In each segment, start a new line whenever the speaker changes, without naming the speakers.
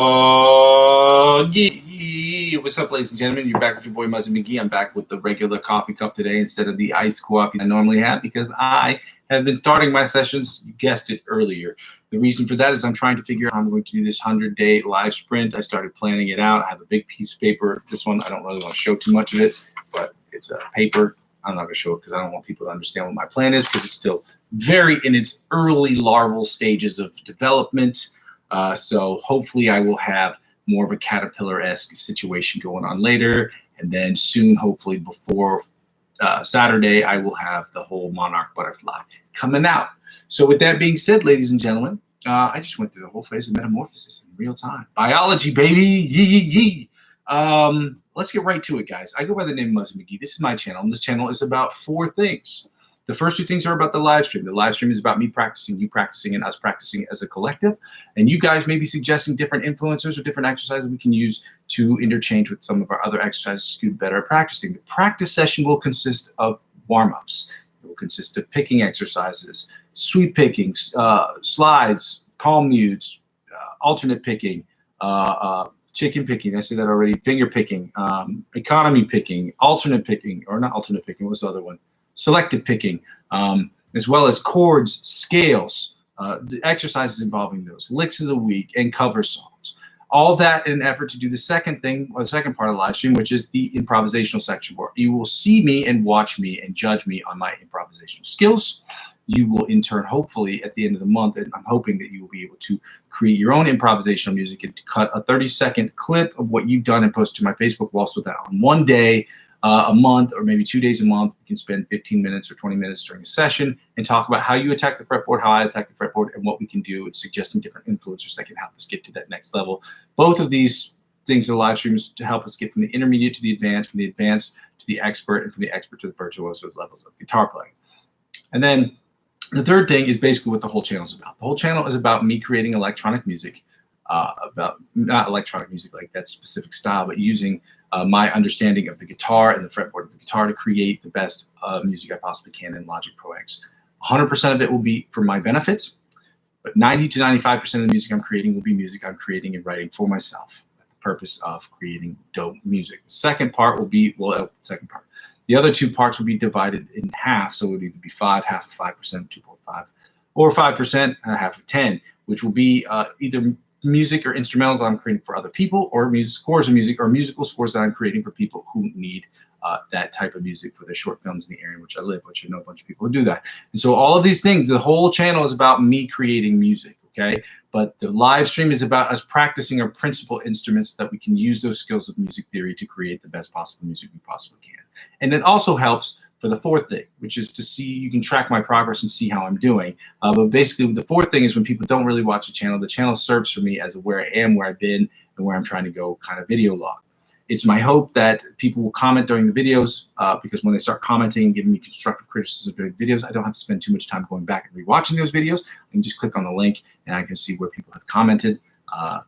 Yeah. What's up, ladies and gentlemen? You're back with your boy Muzzy McGee. I'm back with the regular coffee cup today instead of the iced coffee I normally have because I have been starting my sessions, you guessed it, earlier. The reason for that is I'm trying to figure out how I'm going to do this 100-day live sprint. I started planning it out. I have a big piece of paper. This one, I don't really want to show too much of it, but it's a paper. I'm not going to show it because I don't want people to understand what my plan is because it's still very in its early larval stages of development. So hopefully I will have more of a caterpillar-esque situation going on later. And then soon, hopefully before Saturday, I will have the whole monarch butterfly coming out. So with that being said, ladies and gentlemen, I just went through the whole phase of metamorphosis in real time. Biology, baby, yee. Let's get right to it, guys. I go by the name of Muzzy McGee. This is my channel, and this channel is about 4 things. The first 2 things are about the live stream. The live stream is about me practicing, you practicing, and us practicing as a collective. And you guys may be suggesting different influencers or different exercises we can use to interchange with some of our other exercises to get better at practicing. The practice session will consist of warm-ups. It will consist of picking exercises, sweep picking, slides, palm mutes, alternate picking, chicken picking, I said that already, finger picking, economy picking, alternate picking, or not alternate picking, what's the other one? Selective picking, as well as chords, scales, the exercises involving those, licks of the week, and cover songs. All that in an effort to do the second thing, or the second part of the live stream, which is the improvisational section, where you will see me and watch me and judge me on my improvisational skills. You will in turn, hopefully, at the end of the month, and I'm hoping that you will be able to create your own improvisational music and to cut a 30-second clip of what you've done and post to my Facebook wall so that on one day, a month, or maybe 2 days a month, we can spend 15 minutes or 20 minutes during a session and talk about how you attack the fretboard, how I attack the fretboard, and what we can do, and suggesting different influencers that can help us get to that next level. Both of these things are live streams to help us get from the intermediate to the advanced, from the advanced to the expert, and from the expert to the virtuoso levels of guitar playing. And then the third thing is basically what the whole channel is about. The whole channel is about me creating electronic music, about not electronic music like that specific style, but using my understanding of the guitar and the fretboard of the guitar to create the best music I possibly can in Logic Pro X. 100% of it will be for my benefit, but 90 to 95% of the music I'm creating will be music I'm creating and writing for myself for the purpose of creating dope music. The second part will be, the other 2 parts will be divided in half, so it would either be 5, half of 5%, 2.5, or 5%, half of 10, which will be either music or instrumentals that I'm creating for other people, or scores of music or musical scores that I'm creating for people who need that type of music for their short films in the area in which I live, which I know a bunch of people who do that. And so all of these things, the whole channel is about me creating music, okay? But the live stream is about us practicing our principal instruments so that we can use those skills of music theory to create the best possible music we possibly can. And it also helps for the fourth thing, which is to see, you can track my progress and see how I'm doing. But basically, the fourth thing is when people don't really watch the channel serves for me as a where I am, where I've been, and where I'm trying to go kind of video log. It's my hope that people will comment during the videos because when they start commenting and giving me constructive criticism during videos, I don't have to spend too much time going back and rewatching those videos. I can just click on the link and I can see where people have commented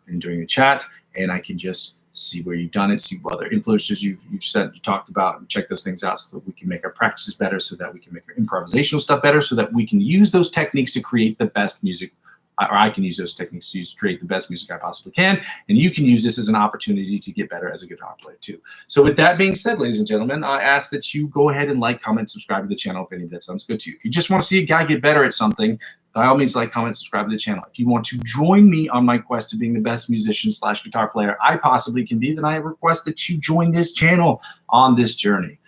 and during the chat, and I can just see where you've done it, see what other influencers you've said, you talked about, and check those things out so that we can make our practices better, so that we can make our improvisational stuff better, so that we can use those techniques to create the best music, or I can use those techniques to create the best music I possibly can, and you can use this as an opportunity to get better as a guitar player too. So with that being said, ladies and gentlemen, I ask that you go ahead and like, comment, subscribe to the channel if any of that sounds good to you. If you just want to see a guy get better at something, by all means, like, comment, subscribe to the channel. If you want to join me on my quest to being the best musician / guitar player I possibly can be, then I request that you join this channel on this journey.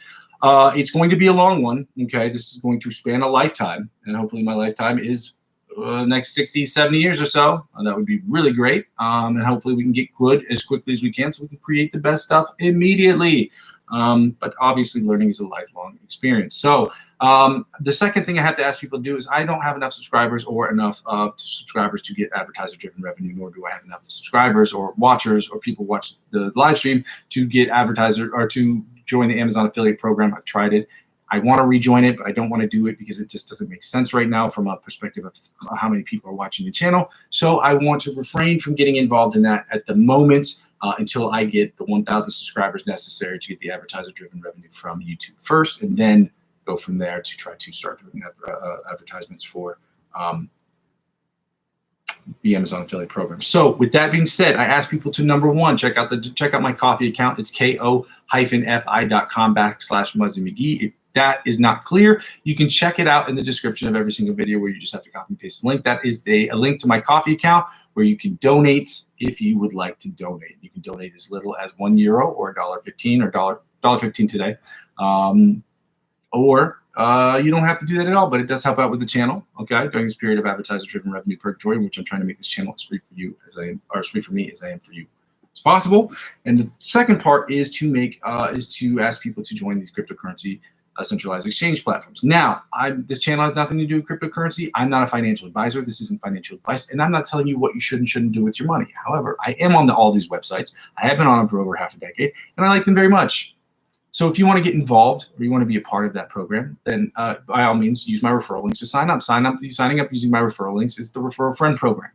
It's going to be a long one, okay? This is going to span a lifetime, and hopefully my lifetime is next 60, 70 years or so. That would be really great, and hopefully we can get good as quickly as we can so we can create the best stuff immediately. But obviously learning is a lifelong experience. So the second thing I have to ask people to do is I don't have enough subscribers or enough subscribers to get advertiser-driven revenue, nor do I have enough subscribers or watchers or people watch the live stream to get advertiser or to join the Amazon affiliate program. I've tried it. I want to rejoin it, but I don't want to do it because it just doesn't make sense right now from a perspective of how many people are watching the channel. So I want to refrain from getting involved in that at the moment until I get the 1,000 subscribers necessary to get the advertiser-driven revenue from YouTube first, and then go from there to try to start doing advertisements for the Amazon affiliate program. So with that being said, I ask people to, number one, check out my coffee account. It's ko-fi.com/Muzzy McGee. If that is not clear, you can check it out in the description of every single video where you just have to copy and paste the link. That is a link to my coffee account where you can donate if you would like to donate. You can donate as little as €1 or $1.15 or $1.15 today. Or you don't have to do that at all, but it does help out with the channel, okay, during this period of advertiser-driven revenue purgatory, in which I'm trying to make this channel as free for you as I am, or as free for me as I am for you as possible. And the second part is to ask people to join these cryptocurrency centralized exchange platforms. Now, this channel has nothing to do with cryptocurrency. I'm not a financial advisor. This isn't financial advice, and I'm not telling you what you should and shouldn't do with your money. However, I am on all these websites. I have been on them for over half a decade, and I like them very much. So if you want to get involved or you want to be a part of that program, then by all means, use my referral links to sign up. Signing up using my referral links is the Refer a Friend program.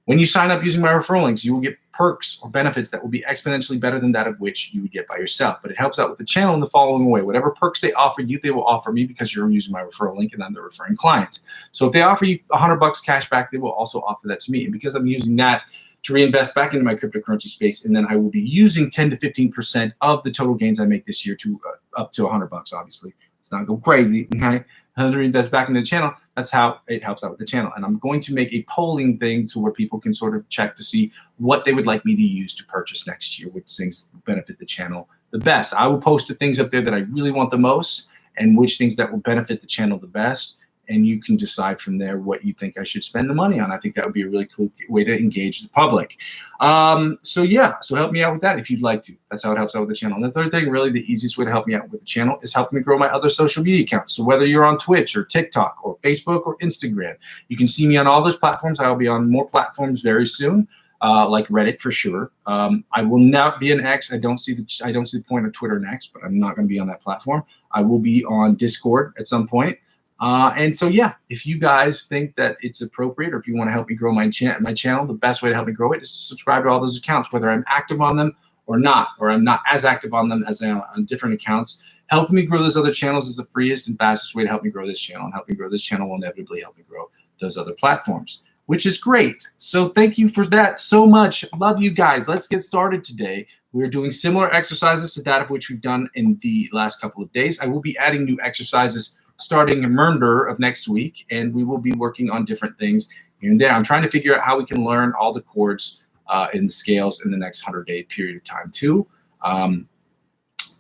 When you sign up using my referral links, you will get perks or benefits that will be exponentially better than that of which you would get by yourself. But it helps out with the channel in the following way. Whatever perks they offer you, they will offer me because you're using my referral link and I'm the referring client. So if they offer you $100 cash back, they will also offer that to me. And because I'm using that to reinvest back into my cryptocurrency space, and then I will be using 10 to 15% of the total gains I make this year to up to $100, obviously. Let's not go crazy, okay? To reinvest back into the channel. That's how it helps out with the channel. And I'm going to make a polling thing to where people can sort of check to see what they would like me to use to purchase next year, which things benefit the channel the best. I will post the things up there that I really want the most and which things that will benefit the channel the best. And you can decide from there what you think I should spend the money on. I think that would be a really cool way to engage the public. So help me out with that if you'd like to. That's how it helps out with the channel. And the third thing, really the easiest way to help me out with the channel is helping me grow my other social media accounts. So whether you're on Twitch or TikTok or Facebook or Instagram, you can see me on all those platforms. I will be on more platforms very soon, like Reddit for sure. I will not be an X. I don't see the point of Twitter next, but I'm not going to be on that platform. I will be on Discord at some point. And so, if you guys think that it's appropriate or if you want to help me grow my channel, the best way to help me grow it is to subscribe to all those accounts, whether I'm active on them or not, or I'm not as active on them as I am on different accounts. Helping me grow those other channels is the freest and fastest way to help me grow this channel. And helping grow this channel will inevitably help me grow those other platforms, which is great. So thank you for that so much. Love you guys. Let's get started today. We're doing similar exercises to that of which we've done in the last couple of days. I will be adding new exercises starting Monday of next week, and we will be working on different things here and there. I'm trying to figure out how we can learn all the chords and scales in the next 100-day period of time too.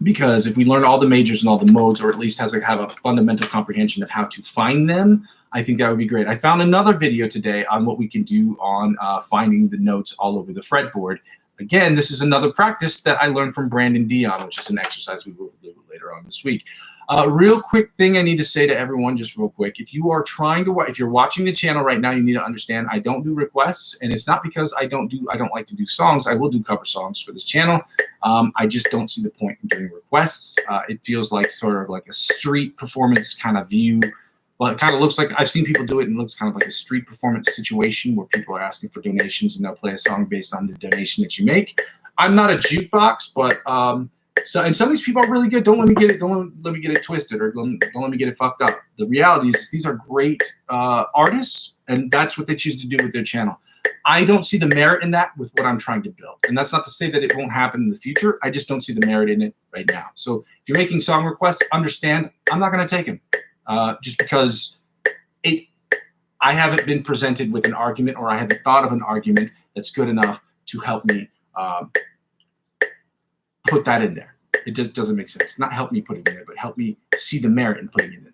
Because if we learn all the majors and all the modes, or at least have a fundamental comprehension of how to find them, I think that would be great. I found another video today on what we can do on finding the notes all over the fretboard. Again, this is another practice that I learned from Brandon Dion, which is an exercise we will do later on this week. Real quick thing I need to say to everyone, just real quick. If you are if you're watching the channel right now, you need to understand I don't do requests, and it's not because I don't like to do songs. I will do cover songs for this channel. I just don't see the point in doing requests. It feels like sort of like a street performance kind of view. Well, it kind of looks like I've seen people do it, and it looks kind of like a street performance situation where people are asking for donations and they'll play a song based on the donation that you make. I'm not a jukebox, but and some of these people are really good. Don't let me get it twisted, or don't let me get it fucked up. The reality is these are great artists, and that's what they choose to do with their channel. I don't see the merit in that with what I'm trying to build. And that's not to say that it won't happen in the future. I just don't see the merit in it right now. So if you're making song requests, understand I'm not going to take them. Just because I haven't been presented with an argument, or I haven't thought of an argument that's good enough to help me put that in there. It just doesn't make sense. Not help me put it in there, but help me see the merit in putting it in there.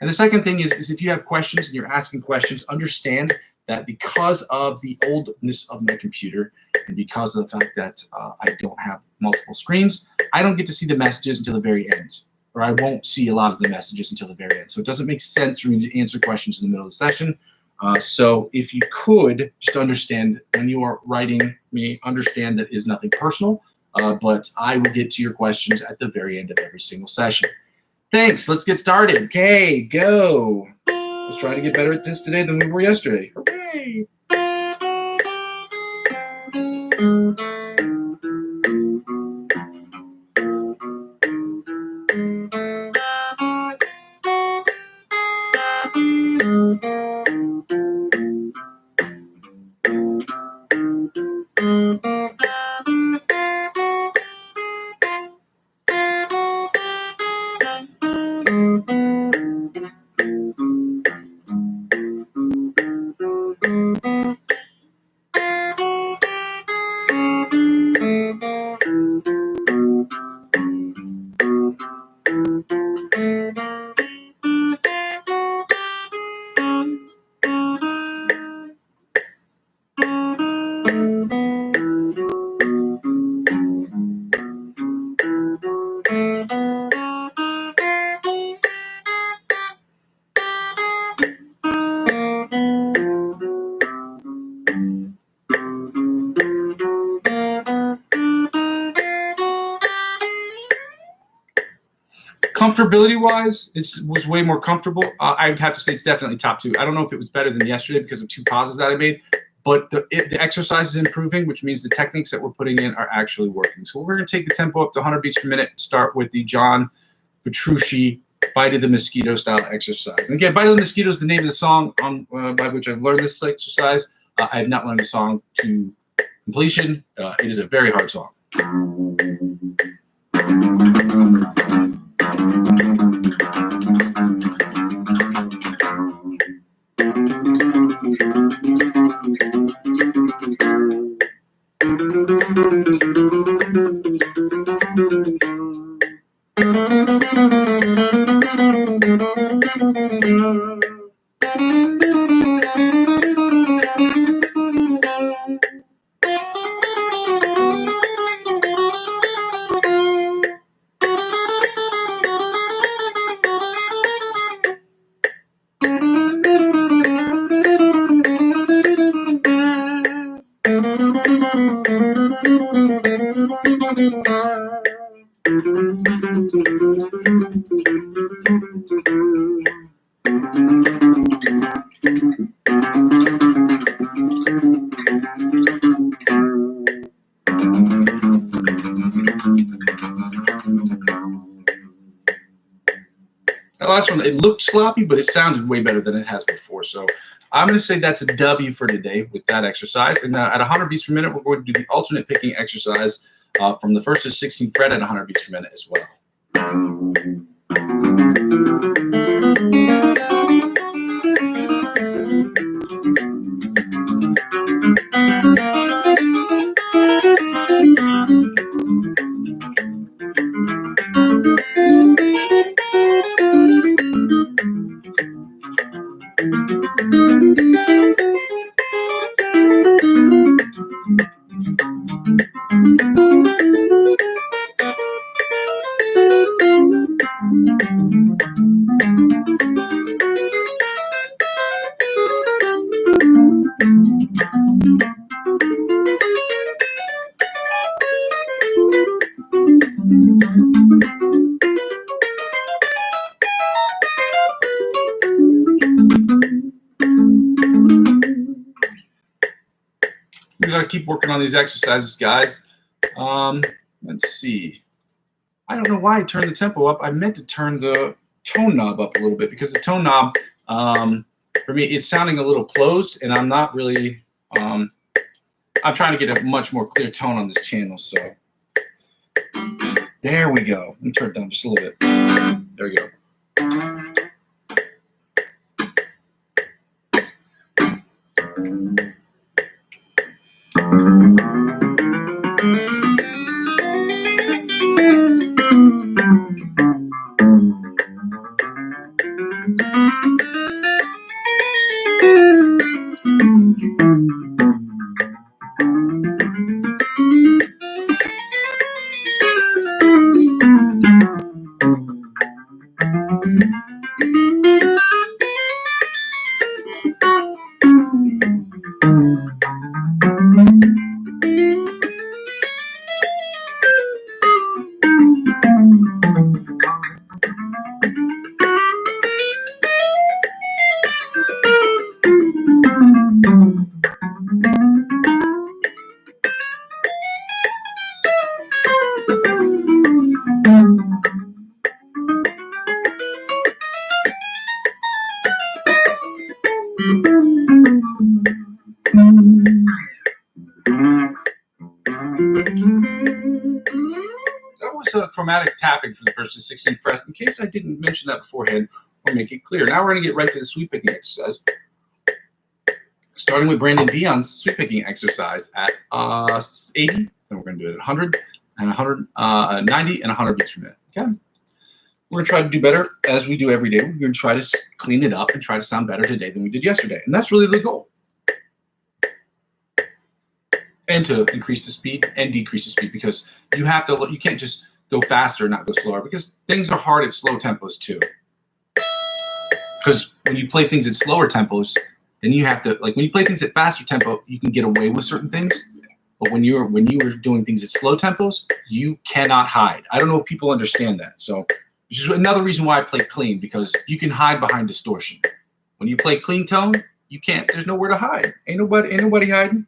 And the second thing is if you have questions and you're asking questions, understand that because of the oldness of my computer and because of the fact that I don't have multiple screens, I don't get to see the messages until the very end. Or I won't see a lot of the messages until the very end. So it doesn't make sense for me to answer questions in the middle of the session. So if you could just understand when you are writing me, understand that it is nothing personal, but I will get to your questions at the very end of every single session. Thanks. Let's get started. Okay, go. Let's try to get better at this today than we were yesterday. Hooray! Comfortability-wise, it was way more comfortable. I would have to say it's definitely top 2. I don't know if it was better than yesterday because of 2 pauses that I made, but the exercise is improving, which means the techniques that we're putting in are actually working. So we're going to take the tempo up to 100 beats per minute and start with the John Petrucci Bite of the Mosquito style exercise. And again, Bite of the Mosquito is the name of the song by which I've learned this exercise. I have not learned the song to completion. It is a very hard song. That last one, it looked sloppy, but it sounded way better than it has before. So I'm going to say that's a W for today with that exercise. And at 100 beats per minute, we're going to do the alternate picking exercise from the 1st to 16th fret at 100 beats per minute as well. We gotta keep working on these exercises, guys. Let's see. I don't know why I turned the tempo up. I meant to turn the tone knob up a little bit because the tone knob, for me, it's sounding a little closed, and I'm not really. I'm trying to get a much more clear tone on this channel. So there we go. Let me turn it down just a little bit. There we go. That was a chromatic tapping for the 1st to 16th fret. In case I didn't mention that beforehand, or make it clear. Now we're going to get right to the sweep picking exercise. Starting with Brandon Dion's sweep picking exercise at 80, and we're going to do it at 100, and 190, and 100 beats per minute. Okay. We're going to try to do better as we do every day. We're going to try to clean it up and try to sound better today than we did yesterday. And that's really the goal. And to increase the speed and decrease the speed, because you can't just go faster and not go slower, because things are hard at slow tempos too. Because when you play things at slower tempos, then you have to, like when you play things at faster tempo, you can get away with certain things. But when you are doing things at slow tempos, you cannot hide. I don't know if people understand that. So which is another reason why I play clean, because you can hide behind distortion. When you play clean tone, you can't. There's nowhere to hide. Ain't nobody hiding.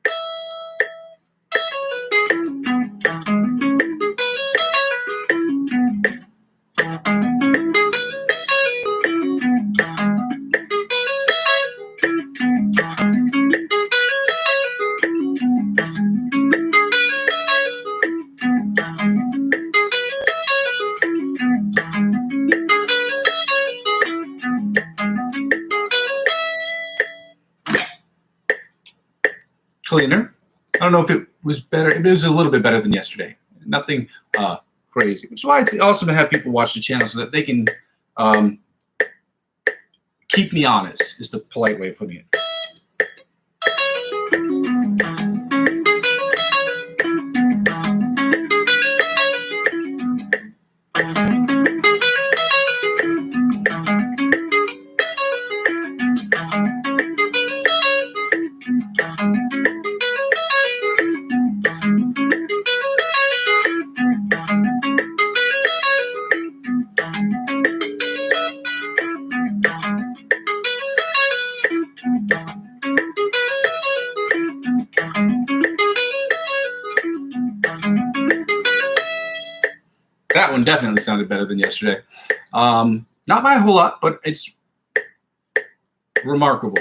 Cleaner. I don't know if it was better. It was a little bit better than yesterday. Nothing crazy. Which is why it's awesome to have people watch the channel so that they can keep me honest, is the polite way of putting it. That one definitely sounded better than yesterday. Not by a whole lot, but it's remarkable.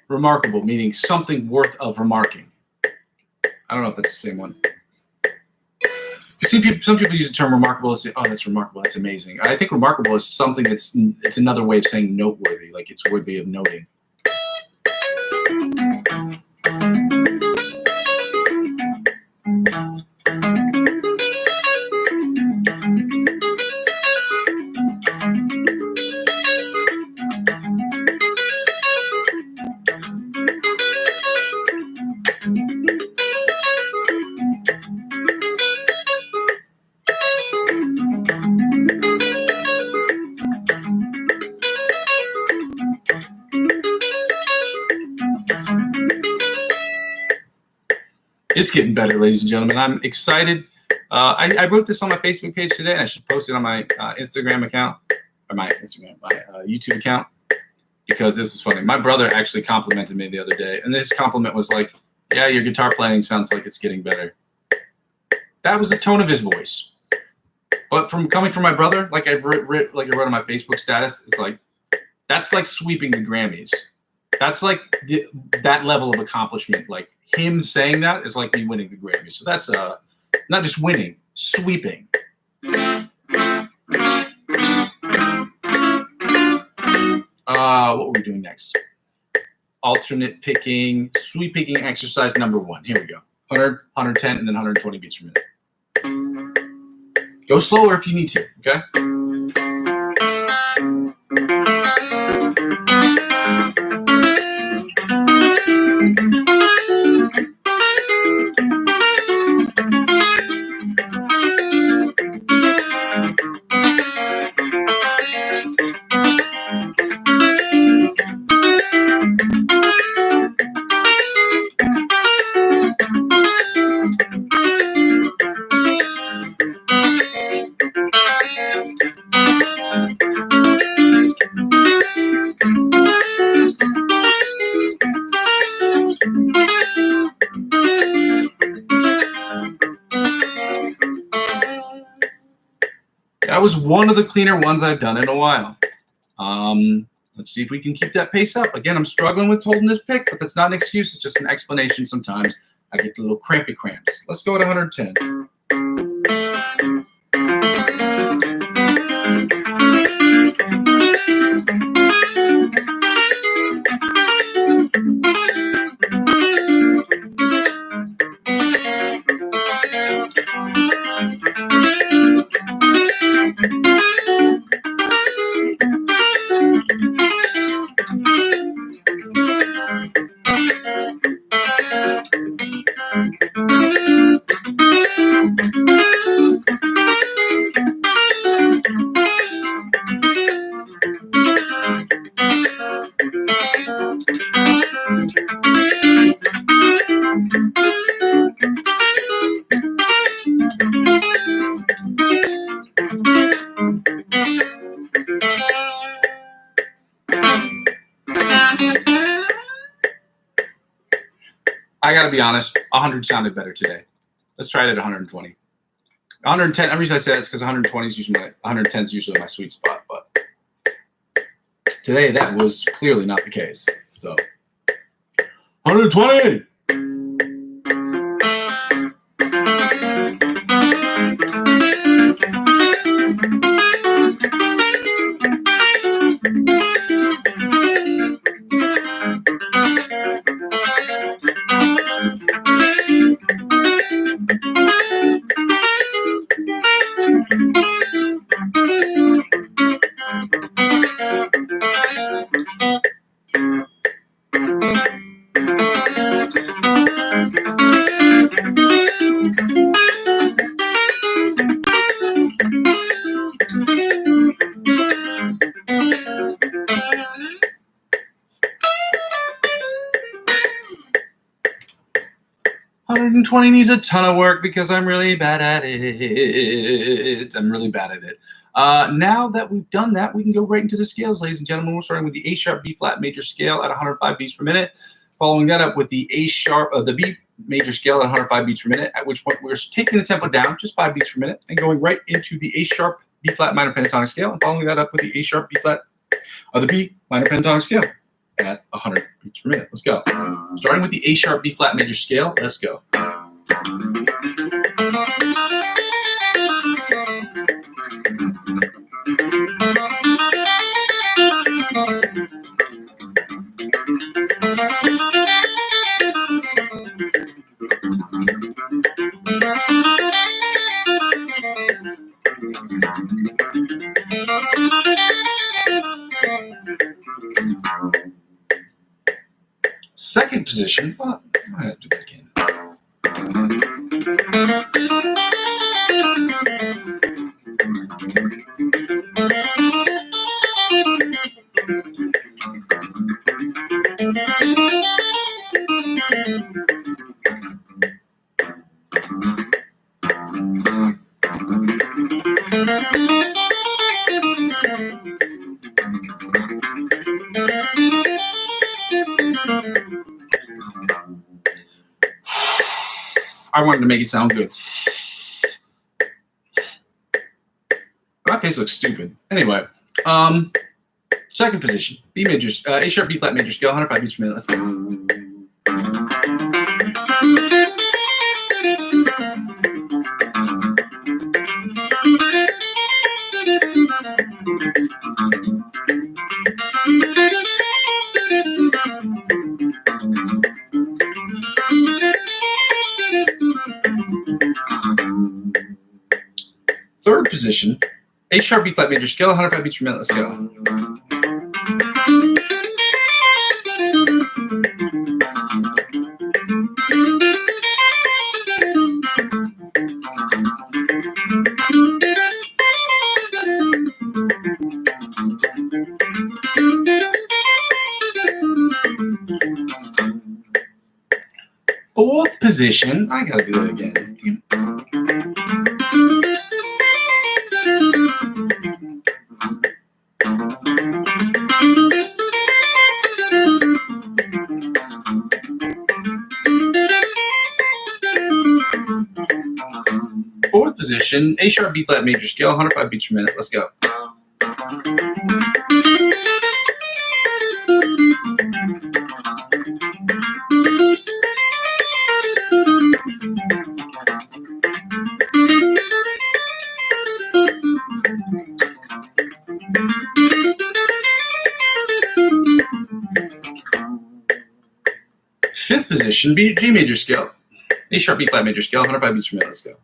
Remarkable, meaning something worth of remarking. I don't know if that's the same one. You see, some people use the term remarkable and say, "Oh, that's remarkable. That's amazing." I think remarkable is something it's another way of saying noteworthy, like it's worthy of noting. It's getting better, ladies and gentlemen. I'm excited. I wrote this on my Facebook page today, and I should post it on my Instagram account, or my YouTube account, because this is funny. My brother actually complimented me the other day, and this compliment was like, "Yeah, your guitar playing sounds like it's getting better." That was the tone of his voice. But coming from my brother, like I wrote on my Facebook status, it's like, that's like sweeping the Grammys. That's like that level of accomplishment. Like him saying that is like me winning the Grammy. So that's not just winning, sweeping. What were we doing next? Alternate picking, sweep picking exercise number 1. Here we go. 100, 110, and then 120 beats per minute. Go slower if you need to, okay? That was one of the cleaner ones I've done in a while. Let's see if we can keep that pace up. Again, I'm struggling with holding this pick, but that's not an excuse. It's just an explanation. Sometimes I get the little crampy cramps. Let's go at 110. be honest, 100 sounded better today. Let's try it at 120. 110. The reason I say that is because 120 is usually 110 is usually my sweet spot, but today that was clearly not the case. So 120. $120 needs a ton of work because I'm really bad at it. I'm really bad at it. Now that we've done that, we can go right into the scales, ladies and gentlemen. We're starting with the A sharp B flat major scale at 105 beats per minute. Following that up with the the B major scale at 105 beats per minute, at which point we're taking the tempo down just 5 beats per minute and going right into the A sharp B flat minor pentatonic scale, and following that up with the A sharp B flat the B minor pentatonic scale at 100 beats per minute. Let's go. Starting with the A sharp B flat major scale. Let's go. Second position, I'm going to do that again. I wanted to make it sound good. My pace looks stupid. Anyway, second position, B major, A sharp B flat major scale, 105 beats per minute. Let's go. Third position, A sharp B flat major scale, 105 beats per minute. Let's go. Fourth position, I gotta do that again. Fourth position, A sharp B flat major scale, 105 beats per minute. Let's go. Fifth position, G major scale, A sharp B flat major scale, 105 beats per minute. Let's go.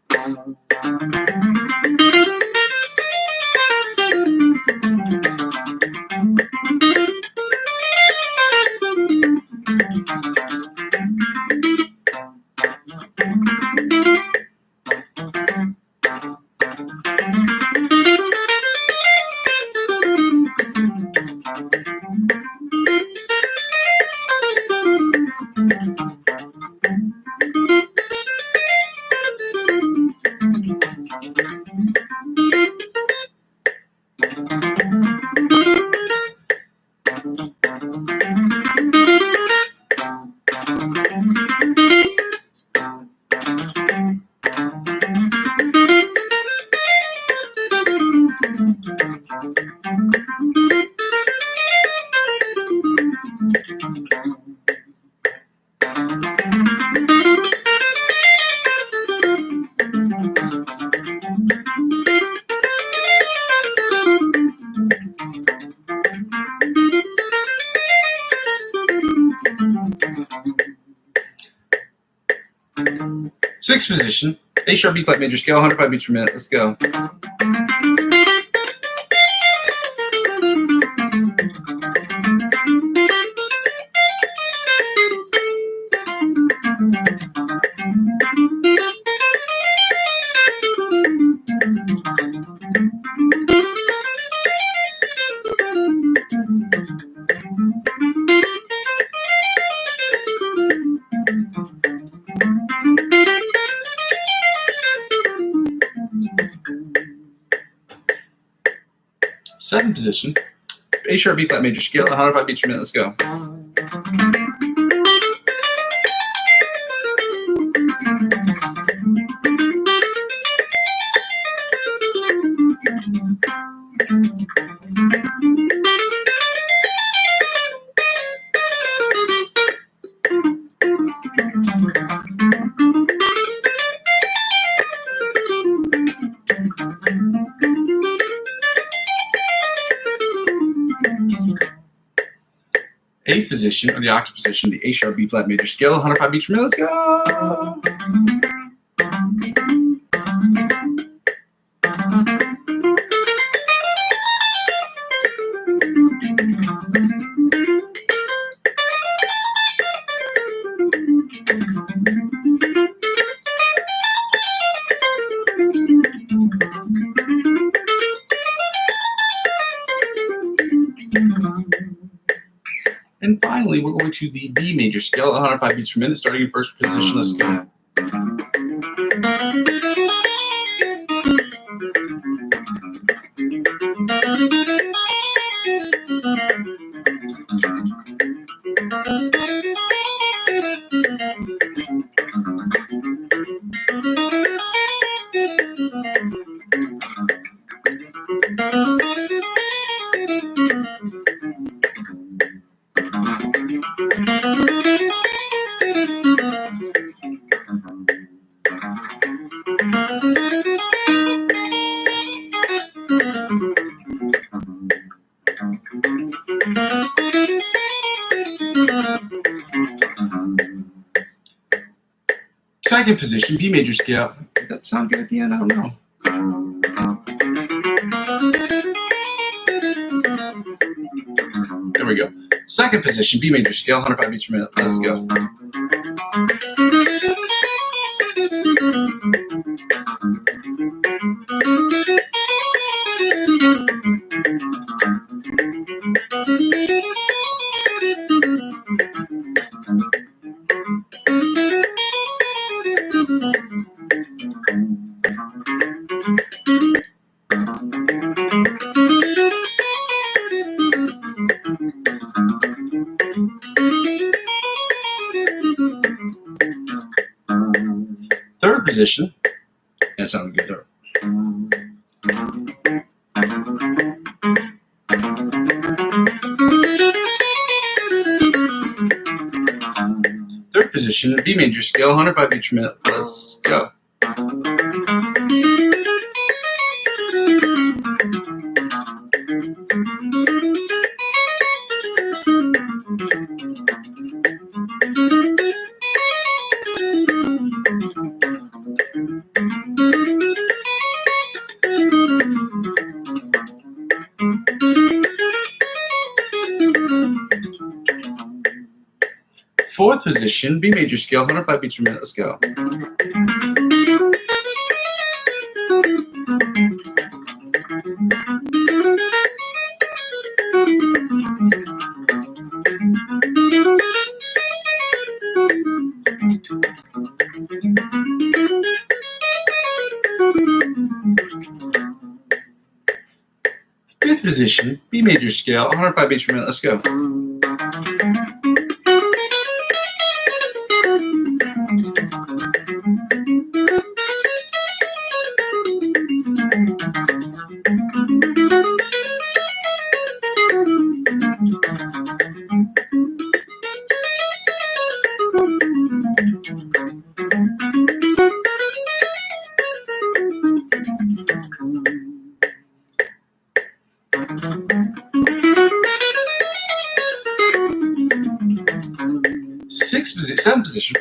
Sixth position, A sharp B flat major scale, 105 beats per minute. Let's go. Seventh position, A sharp B flat major scale, 105 beats per minute. Let's go. Eighth position, or the octave position, the A sharp B flat major scale, 105 beats per minute. Let's go. And finally, we're going to the B major scale, 105 beats per minute, starting in first position. Let's go. Second position, B major scale. Did that sound good at the end? I don't know. There we go. Second position, B major scale, 105 beats per minute. Let's go. Third position, that sounded good. Third position, B major scale, 105 beats per minute. Let's go. Fourth position, B major scale, 105 beats per minute. Let's go. Fifth position, B major scale, 105 beats per minute. Let's go. Seventh position,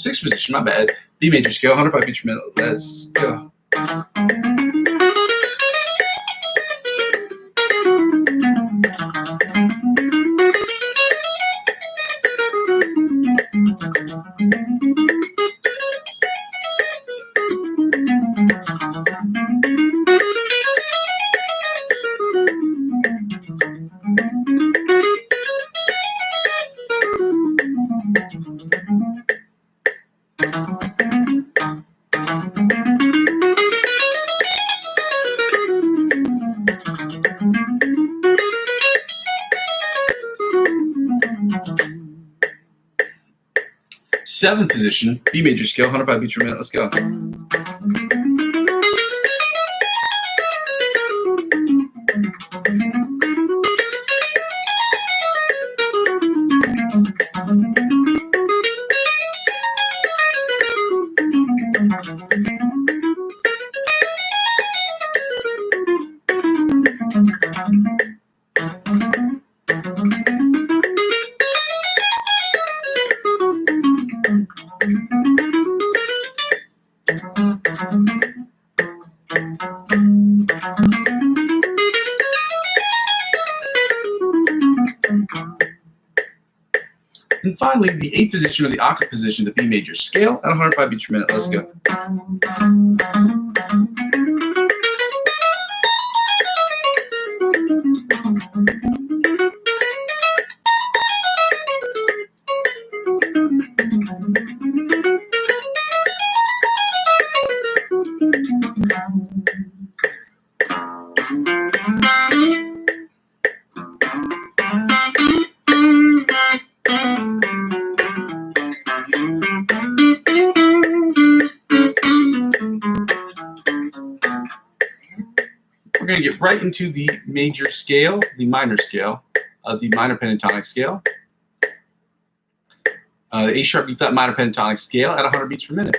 Sixth position, my bad. B major scale, 105 beats per minute. Let's go. Seventh position, B major scale, 105 beats per minute. Let's go. And finally, the eighth position or the octave position, the B major scale at 105 beats per minute. Let's go. We're going to get right into the major scale, the minor scale, the minor pentatonic scale. The A sharp B flat minor pentatonic scale at 100 beats per minute.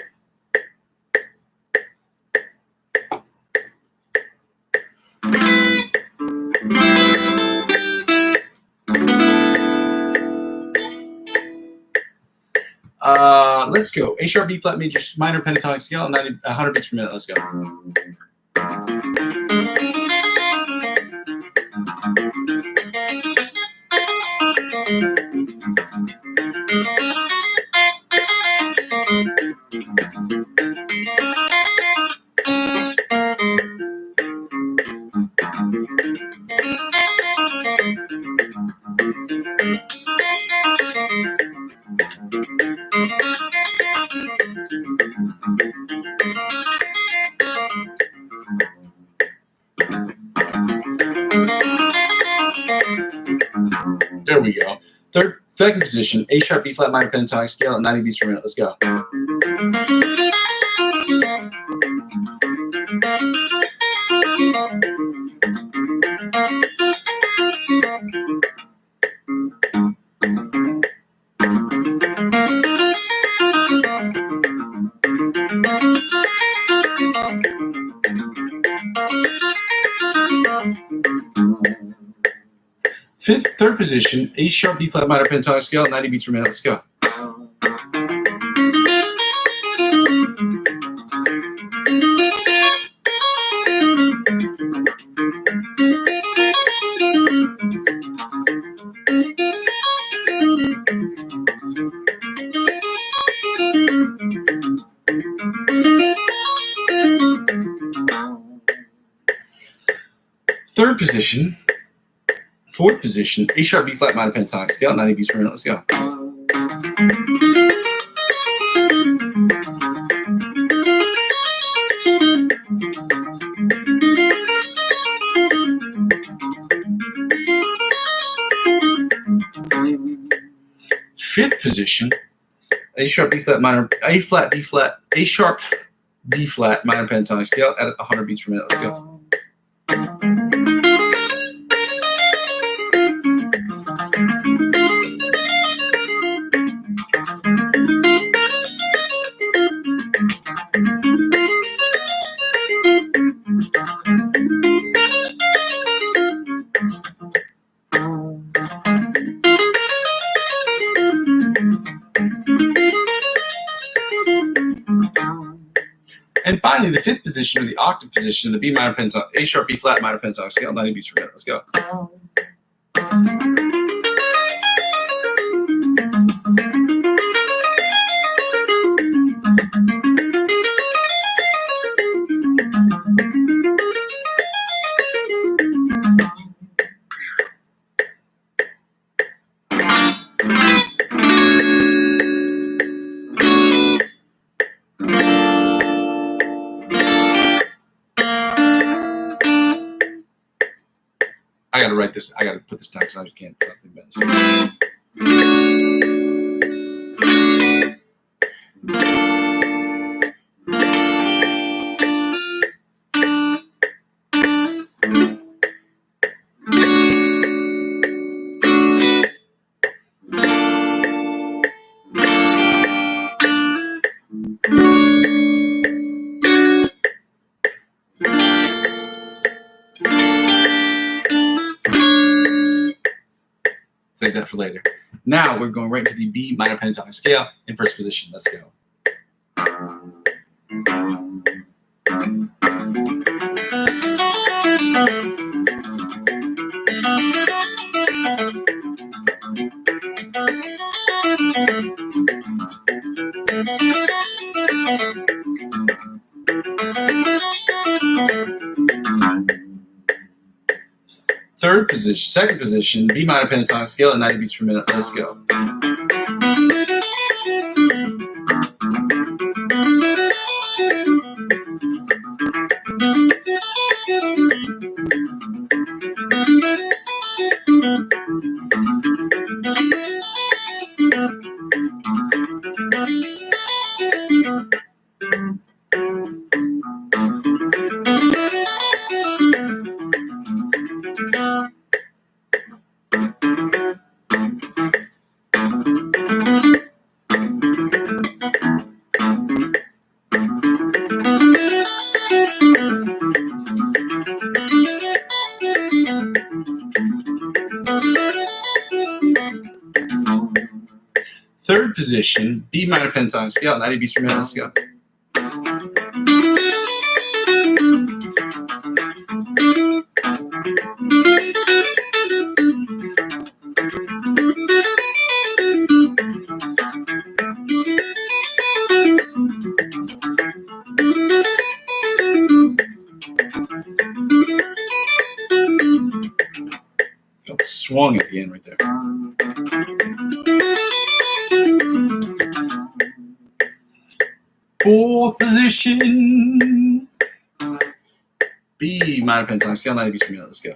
Let's go. A sharp B flat major minor pentatonic scale at 100 beats per minute. Let's go. There we go. Second position, A sharp B flat minor pentatonic scale at 90 beats per minute. Let's go. Third position, A sharp B flat minor pentatonic scale at 90 beats per minute. Let's go. Fourth position, A sharp B flat minor pentatonic scale at 90 beats per minute. Let's go. Fifth position, A sharp B flat minor, A sharp B flat minor pentatonic scale at 100 beats per minute. Let's go. And finally, the fifth position, or the octave position, the B minor pentatonic, A sharp, B flat minor pentatonic scale, 90 beats per minute. Let's go. I gotta write this. I gotta put this down because I just can't something better. Save that for later. Now we're going right into the B minor pentatonic scale in first position. Let's go. Third position, second position, B minor pentatonic scale at 90 beats per minute. Let's go. Third position, B minor pentatonic scale, 90 beats per minute. Let's go. Felt swung at the end right there. Fourth position, B minor pentatonic scale, 90 beats per minute. Let's go.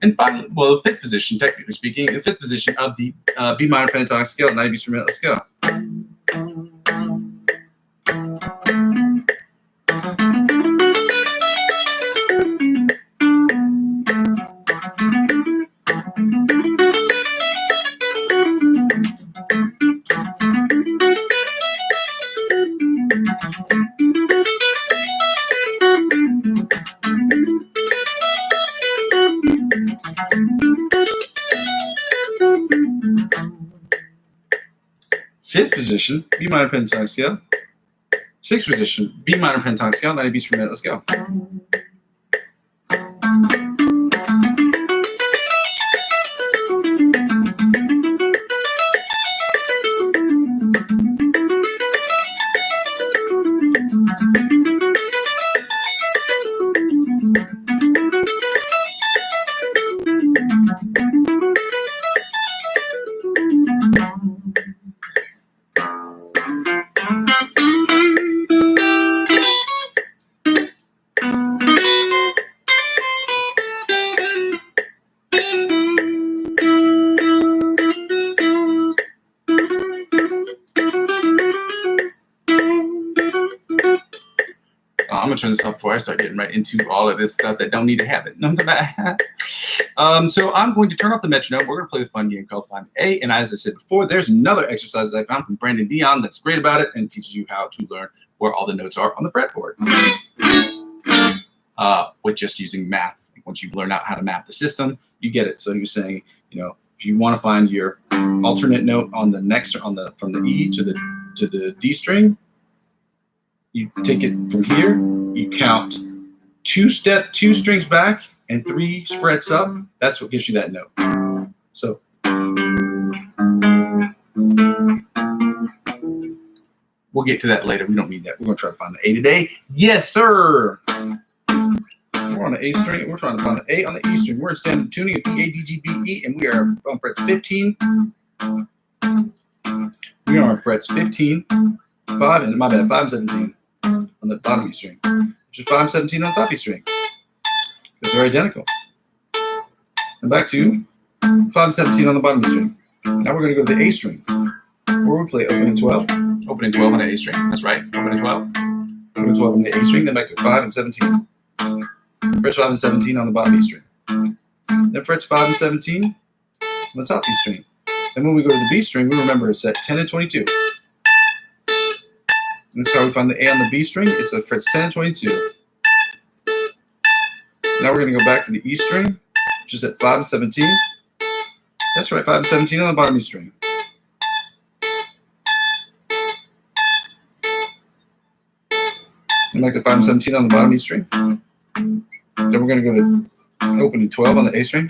And finally, well, the fifth position, technically speaking, the fifth position of the B minor pentatonic scale, 90 beats per minute. Let's go. Fifth position, B minor pentatonic scale. Sixth position, B minor pentatonic scale, 90 beats per minute. Let's go. I'm gonna turn this off before I start getting right into all of this stuff that don't need to happen. So I'm going to turn off the metronome. We're going to play the fun game called Find the A. And as I said before, there's another exercise that I found from Brandon Dion that's great about it and teaches you how to learn where all the notes are on the fretboard with just using math. Once you learn out how to map the system, you get it. So you're saying, if you want to find your alternate note on the next, from the E to the D string, you take it from here. You count two strings back and 3 frets up. That's what gives you that note. So we'll get to that later. We don't need that. We're going to try to find the A today. Yes, sir. We're on the A string. We're trying to find the A on the E string. We're in standard tuning of E, A, D, G, B, E, and we are on frets 15. We are on frets 15, 5, and my bad, 5 and 17 on the bottom E string, which is 5 and 17 on the top E string. Because they're identical. And back to 5 and 17 on the bottom E string. Now we're going to go to the A string, where we play open and 12. Open and 12 on the A string. That's right. Open and 12. Open and 12 on the A string. Then back to 5 and 17. Frets 5 and 17 on the bottom E string. Then frets 5 and 17 on the top E string. Then when we go to the B string, we remember it's set 10 and 22. And that's how we find the A on the B string. It's at frets 10 and 22. Now we're going to go back to the E string, which is at 5 and 17. That's right, 5 and 17 on the bottom E string. And back to 5 and 17 on the bottom E string. Then we're going to go to open and 12 on the A string.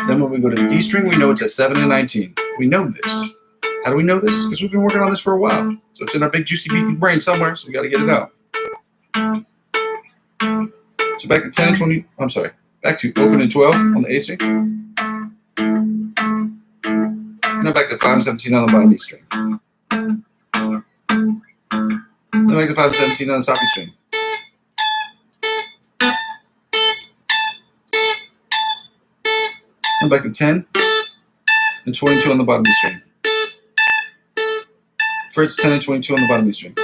Then when we go to the D string, we know it's at 7 and 19. We know this. How do we know this? Because we've been working on this for a while. So it's in our big juicy beefy brain somewhere, so we got to get it out. So back to 10 and 20, I'm sorry, back to open and 12 on the A string. Now back to 5 and 17 on the bottom E string. Then back to 5 and 17 on the top E string. And back to 10 and 22 on the bottom E string. Frets 10 and 22 on the bottom E string.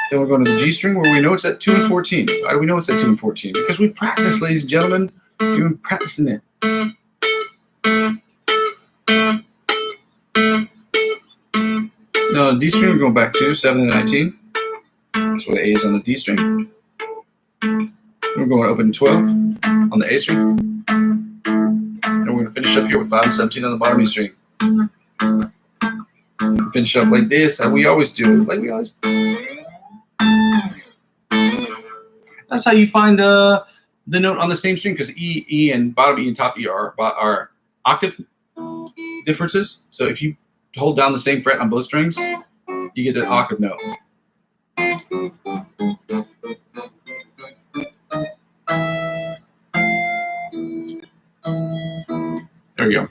Then we're going to the G string where we know it's at 2 and 14. Why do we know it's at 2 and 14? Because we practice, ladies and gentlemen. You've been practicing it. Now, the D string, we're going back to 7 and 19. That's where the A is on the D string. We're going open and 12 on the A string. And we're going to finish up here with 5 and 17 on the bottom E string. Finish up like this, how we always do. Like we always do. That's how you find the note on the same string, because E, and bottom E and top E are octave differences. So if you hold down the same fret on both strings, you get an octave note. There we go.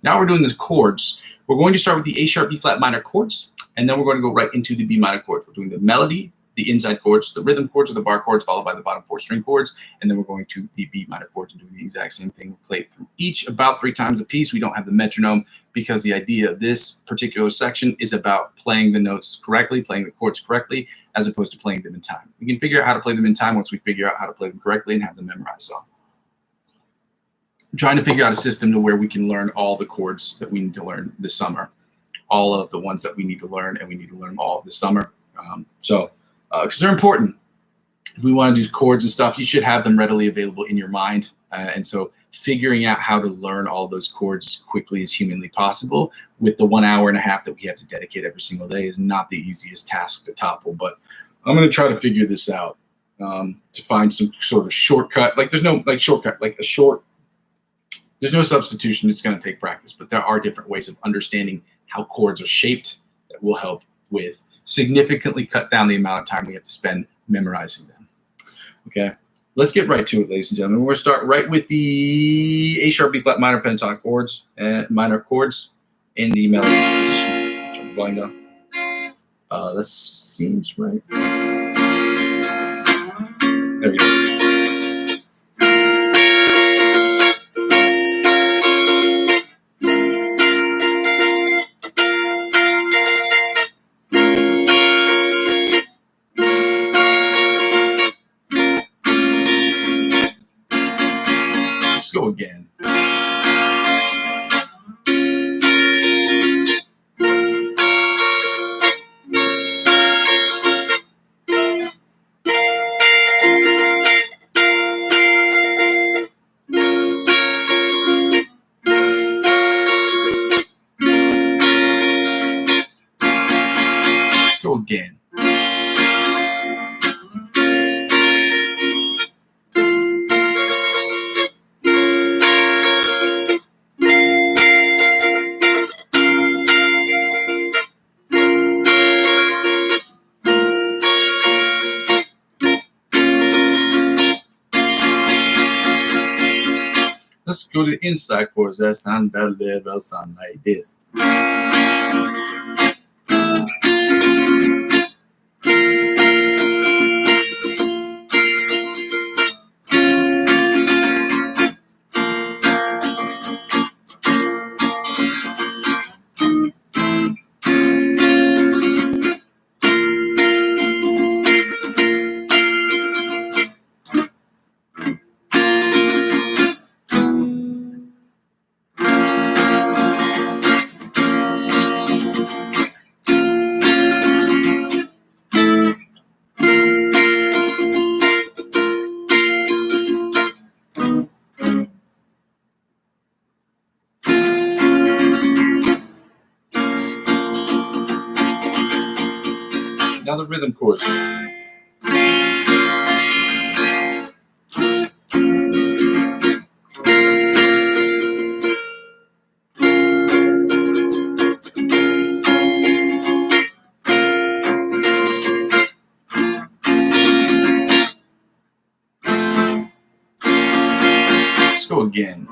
Now we're doing the chords. We're going to start with the A sharp, B flat minor chords, and then we're going to go right into the B minor chords. We're doing the melody, the inside chords, the rhythm chords or the bar chords, followed by the bottom 4 string chords, and then we're going to the B minor chords and doing the exact same thing. We play it through each about 3 times a piece. We don't have the metronome because the idea of this particular section is about playing the notes correctly, playing the chords correctly, as opposed to playing them in time. We can figure out how to play them in time once we figure out how to play them correctly and have them memorized. So I'm trying to figure out a system to where we can learn all the chords that we need to learn this summer, all of the ones that we need to learn, and we need to learn them all this summer. Because they're important. If we want to do chords and stuff, you should have them readily available in your mind. And so figuring out how to learn all those chords as quickly as humanly possible with the 1.5 hours that we have to dedicate every single day is not the easiest task to topple. But I'm going to try to figure this out to find some sort of shortcut. Like there's no shortcut, there's no substitution. It's going to take practice, but there are different ways of understanding how chords are shaped that will help with significantly cut down the amount of time we have to spend memorizing them. Okay, let's get right to it, ladies and gentlemen. We're going to start right with the A sharp, B flat minor pentatonic chords and minor chords in the melody position. Turn the volume down. That seems right. There we go. again. Let's go to the inside chords. That sound better, they'll sound like this. Now the rhythm chords. Let's go again.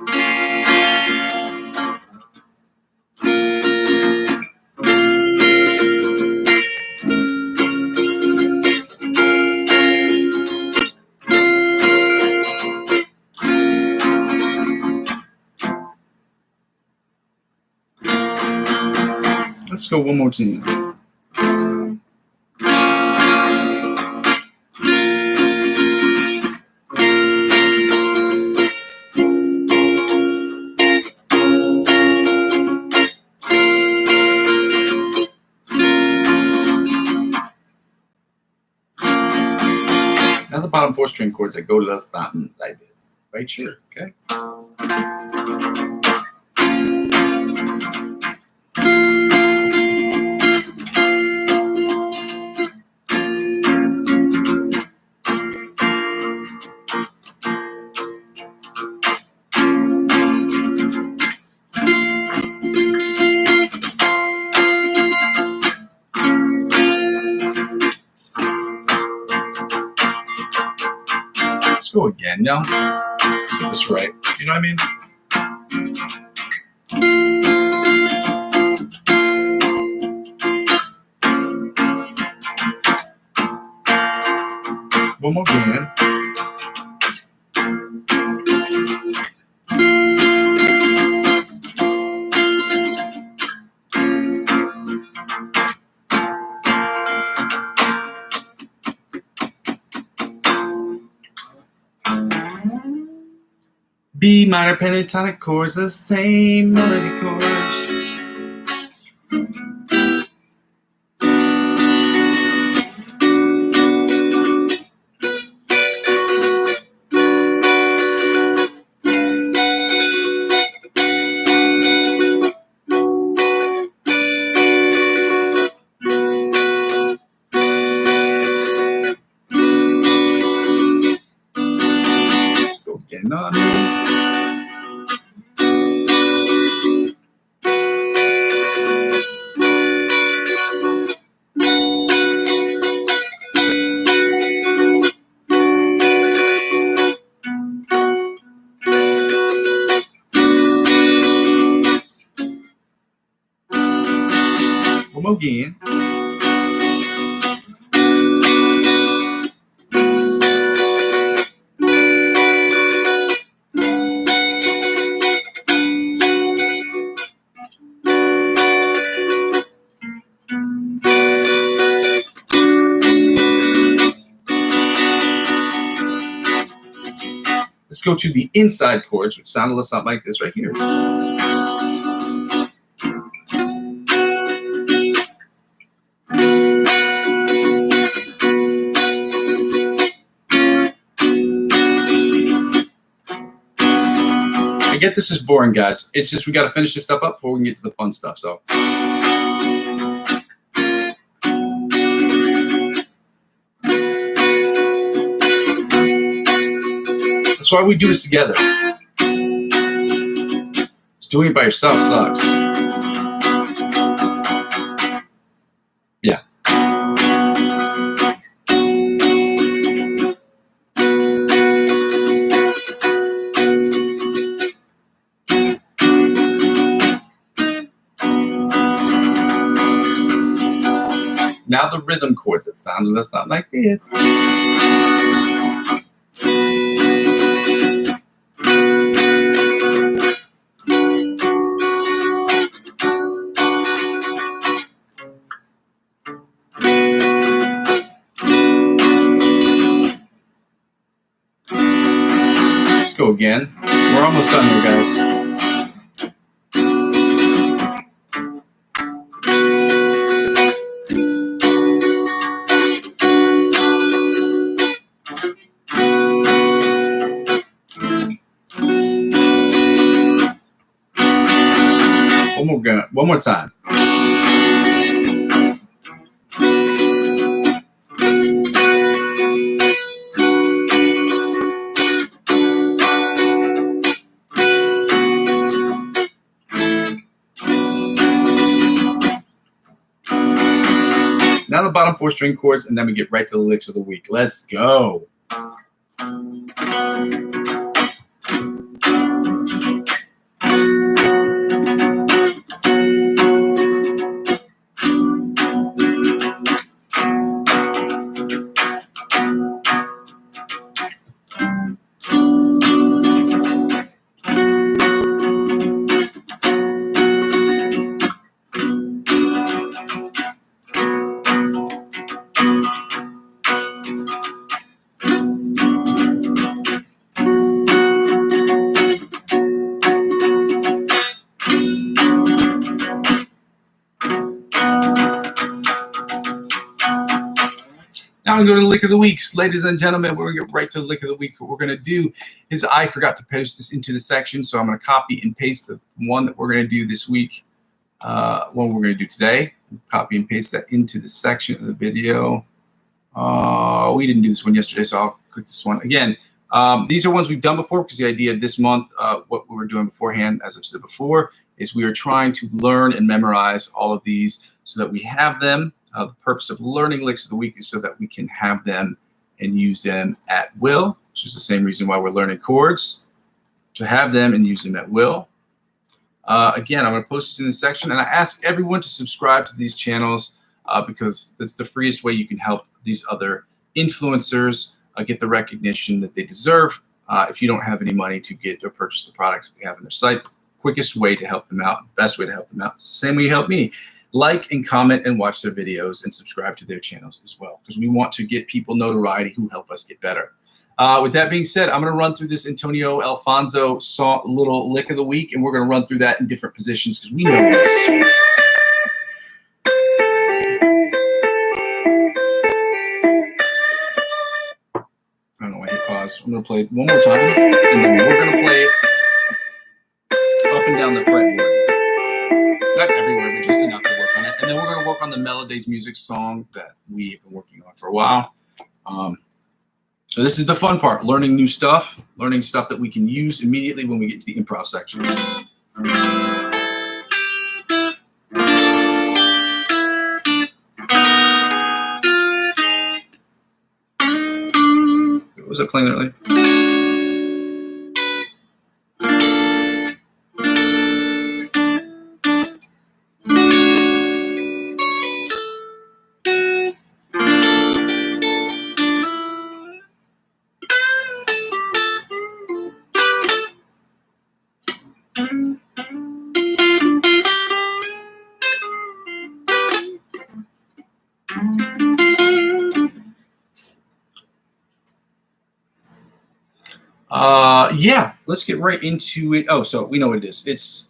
Let's go one more time. Now the bottom 4 string chords that go to the something like this, right here, okay? Let's go again. Now, let's get this right. You know what I mean? One more again. B minor pentatonic chords, the same melody chords. Let's go again on. One more again. Let's go to the inside chords, which sound a little something like this right here. I get this is boring, guys. It's just we got to finish this stuff up before we can get to the fun stuff. So. why we do this together. Just doing it by yourself sucks. Yeah. Now the rhythm chords that sound not like this. Let's go again. We're almost done here, guys. One more time. Now the bottom 4 string chords, and then we get right to the licks of the week. Let's go. Now we go to the lick of the weeks. Ladies and gentlemen, we're going to get right to the lick of the weeks. What we're going to do is I forgot to post this into the section, so I'm going to copy and paste the one that we're going to do this week, one we're going to do today. Copy and paste that into the section of the video. We didn't do this one yesterday, so I'll click this one. Again, these are ones we've done before because the idea of this month, what we were doing beforehand, as I've said before, is we are trying to learn and memorize all of these so that we have them. The purpose of learning licks of the week is so that we can have them and use them at will, which is the same reason why we're learning chords, to have them and use them at will. Again, I'm going to post this in the section, and I ask everyone to subscribe to these channels because that's the freest way you can help these other influencers get the recognition that they deserve. If you don't have any money to get or purchase the products that they have on their site, quickest way to help them out, best way to help them out, it's the same way you help me. Like and comment and watch their videos and subscribe to their channels as well, because we want to get people notoriety who help us get better. With that being said, I'm going to run through this Antonio Alfonso little lick of the week, and we're going to run through that in different positions because we know this. I don't know why I hit pause. I'm going to play it one more time, and then we're going to play it up and down the fretboard. Not everywhere, but just enough to work on it. And then we're going to work on the Melodies music song that we have been working on for a while. So this is the fun part, learning new stuff, learning stuff that we can use immediately when we get to the improv section. What was I playing earlier? Yeah, let's get right into it. Oh, so we know what it is. It's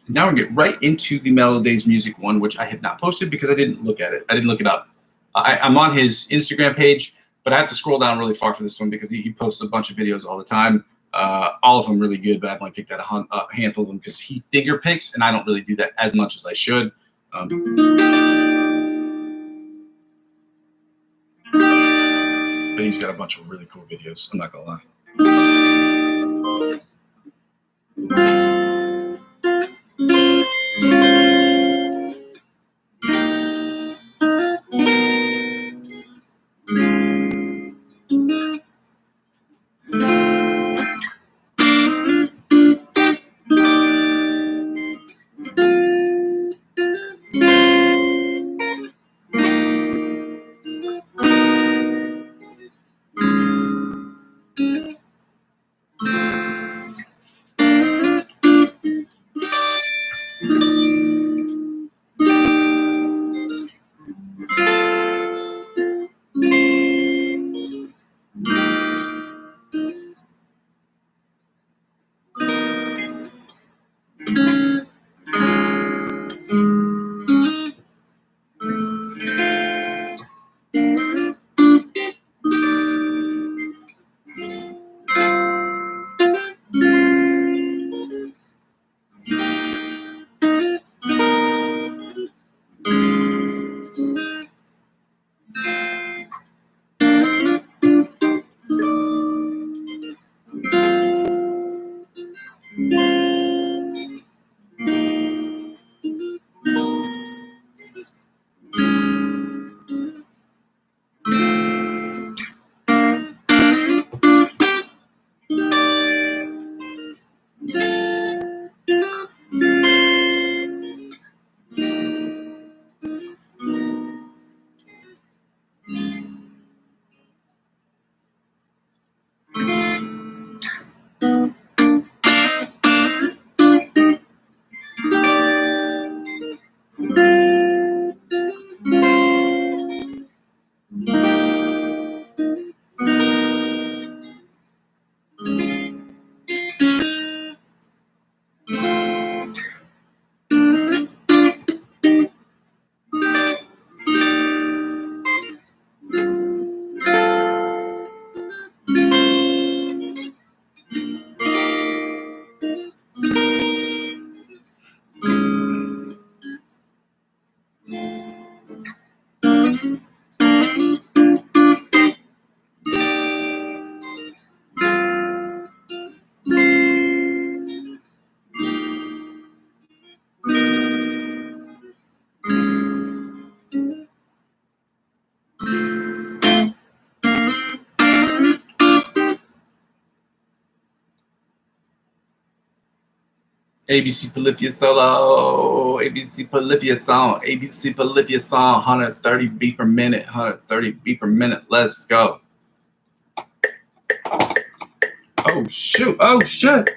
Now we're going to get right into the Mellow Days Music one, which I had not posted because I didn't look at it. I didn't look it up. I'm on his Instagram page, but I have to scroll down really far for this one because he posts a bunch of videos all the time. All of them really good, but I've only picked out a handful of them because he figure picks, and I don't really do that as much as I should. But he's got a bunch of really cool videos. I'm not going to lie. ABC Polyphia solo, ABC Polyphia song, ABC Polyphia song, 130 beat per minute, 130 beat per minute. Let's go. Oh shoot! Oh shit!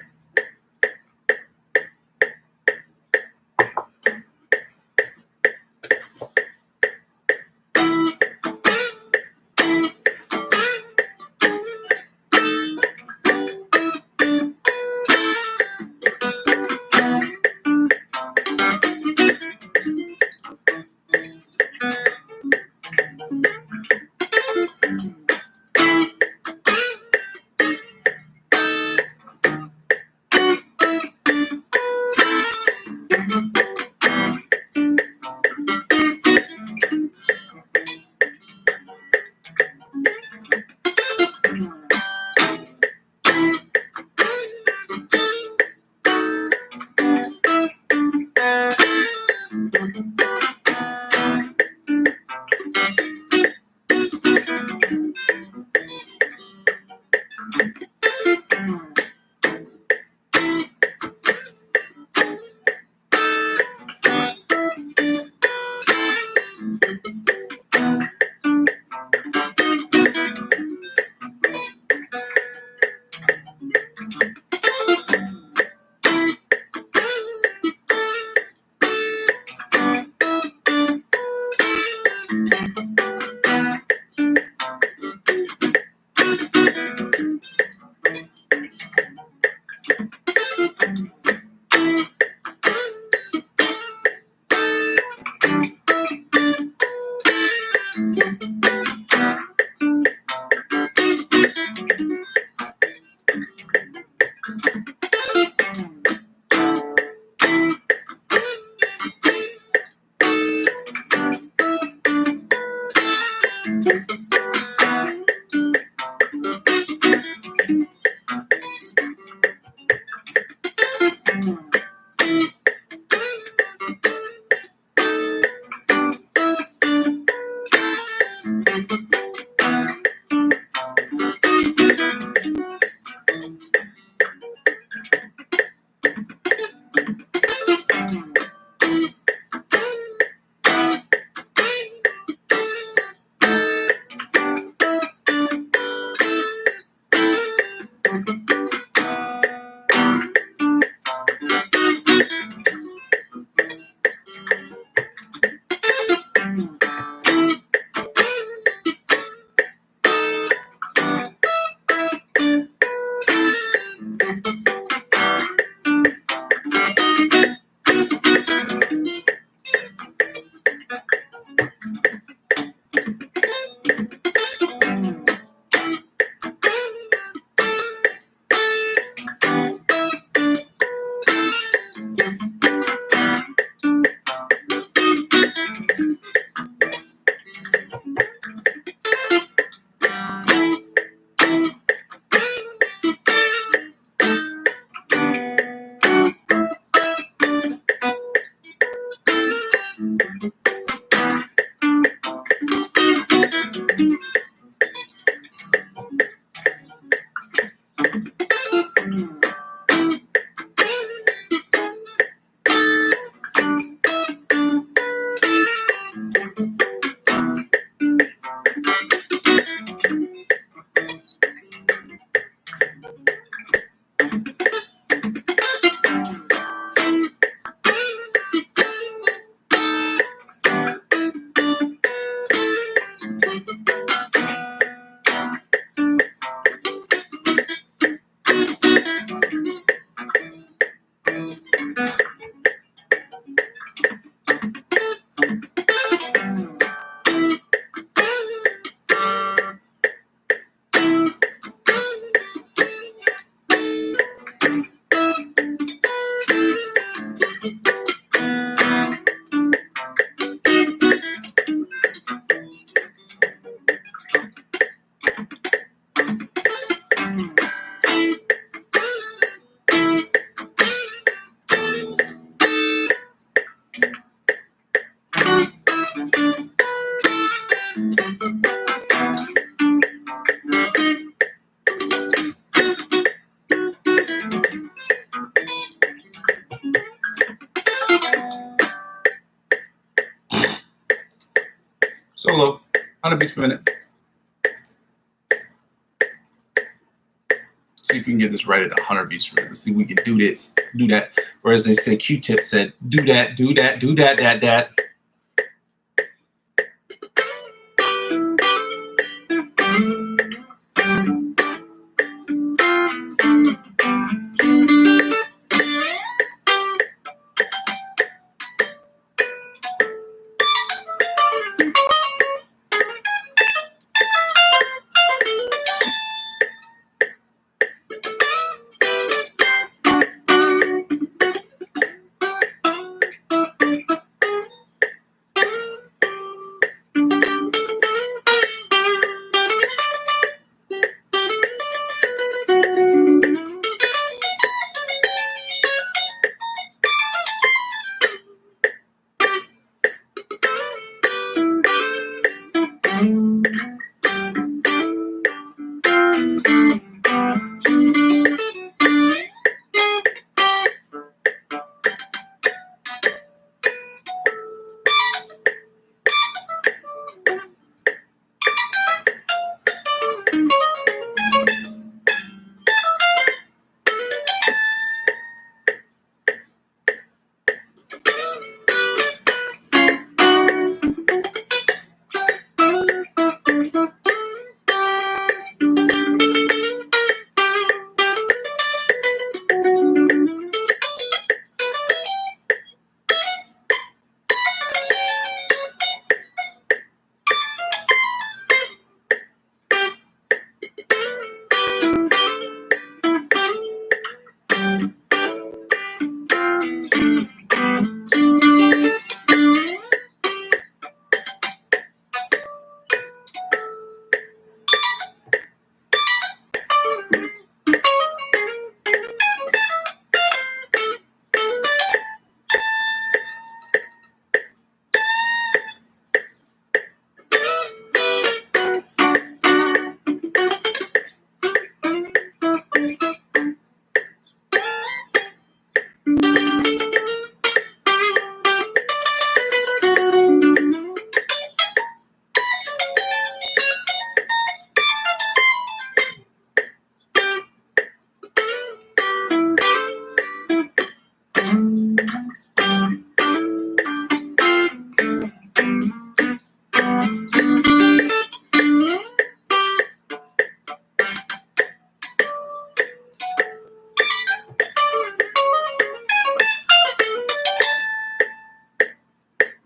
Solo, 100 beats per minute. See if we can get this right at 100 beats per minute. Let's see if we can do this, do that. Or as they say, Q-Tip said, do that, do that, do that, that.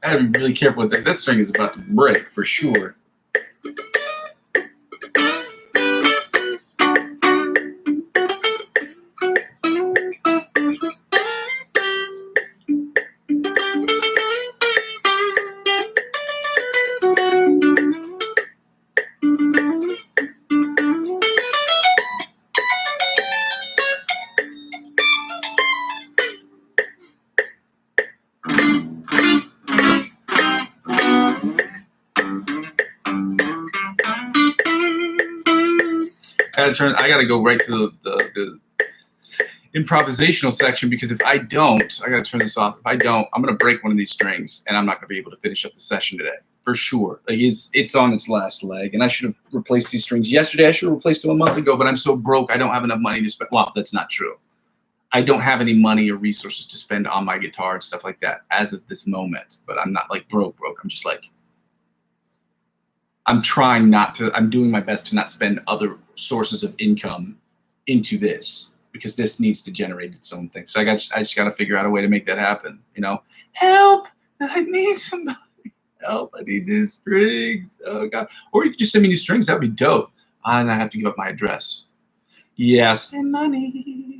I gotta be really careful with that. That string is about to break for sure. I gotta go right to the improvisational section, because if I don't, I gotta turn this off. If I don't, I'm gonna break one of these strings and I'm not gonna be able to finish up the session today for sure. Like it's on its last leg, and I should have replaced these strings yesterday. I should have replaced them a month ago, but I'm so broke I don't have enough money to spend. Well, that's not true. I don't have any money or resources to spend on my guitar and stuff like that as of this moment. But I'm not like broke. I'm just like, I'm trying not to, I'm doing my best to not spend other sources of income into this, because this needs to generate its own thing. So I just got to figure out a way to make that happen. You know, help! I need somebody. Help! I need new strings. Oh God! Or you could just send me new strings. That would be dope. And I have to give up my address. Yes, and money.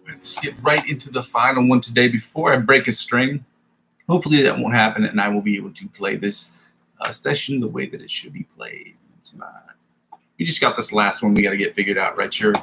Let's get right into the final one today before I break a string. Hopefully that won't happen, and I will be able to play this session the way that it should be played. We just got this last one we got to get figured out, right? Sure.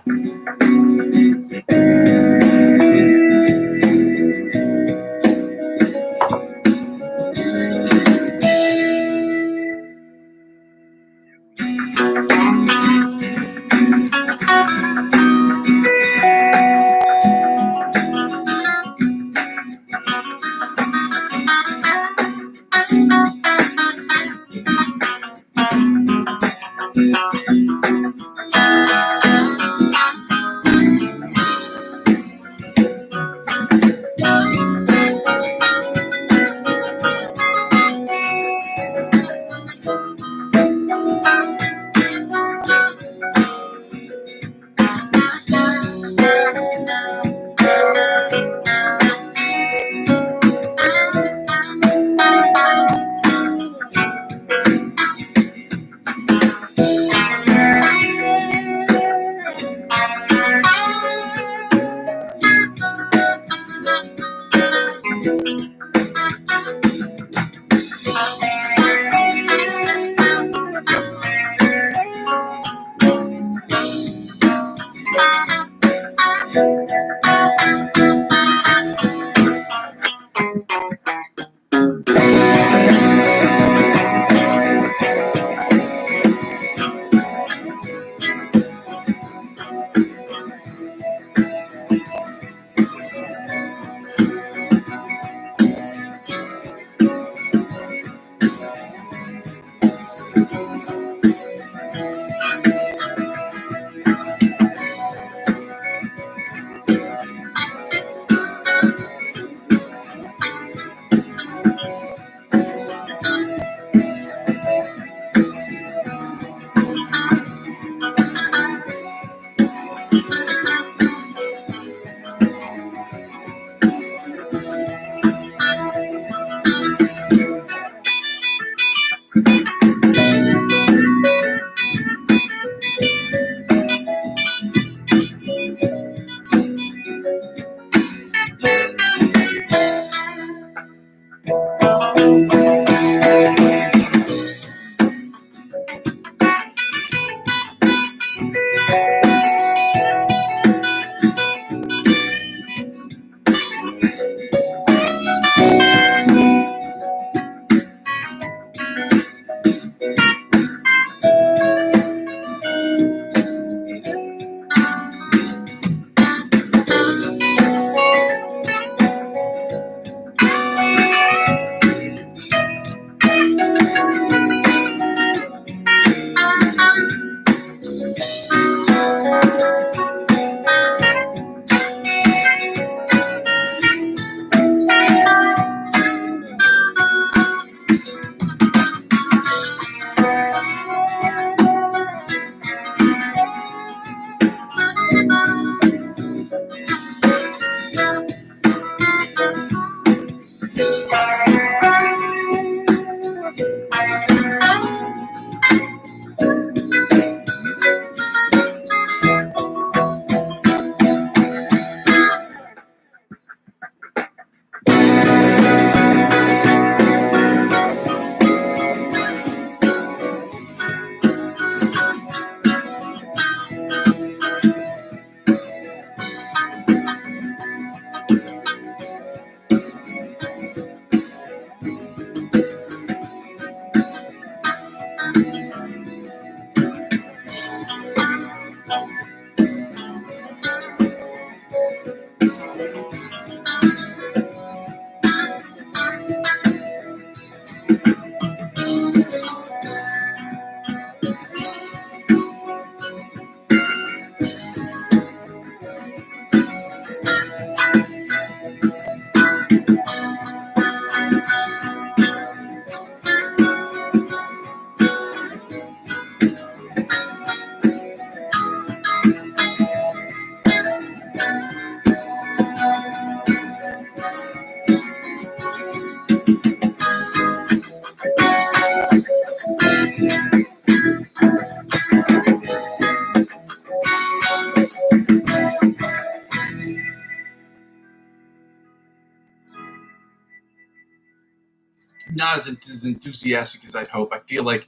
not as enthusiastic as I'd hope. I feel like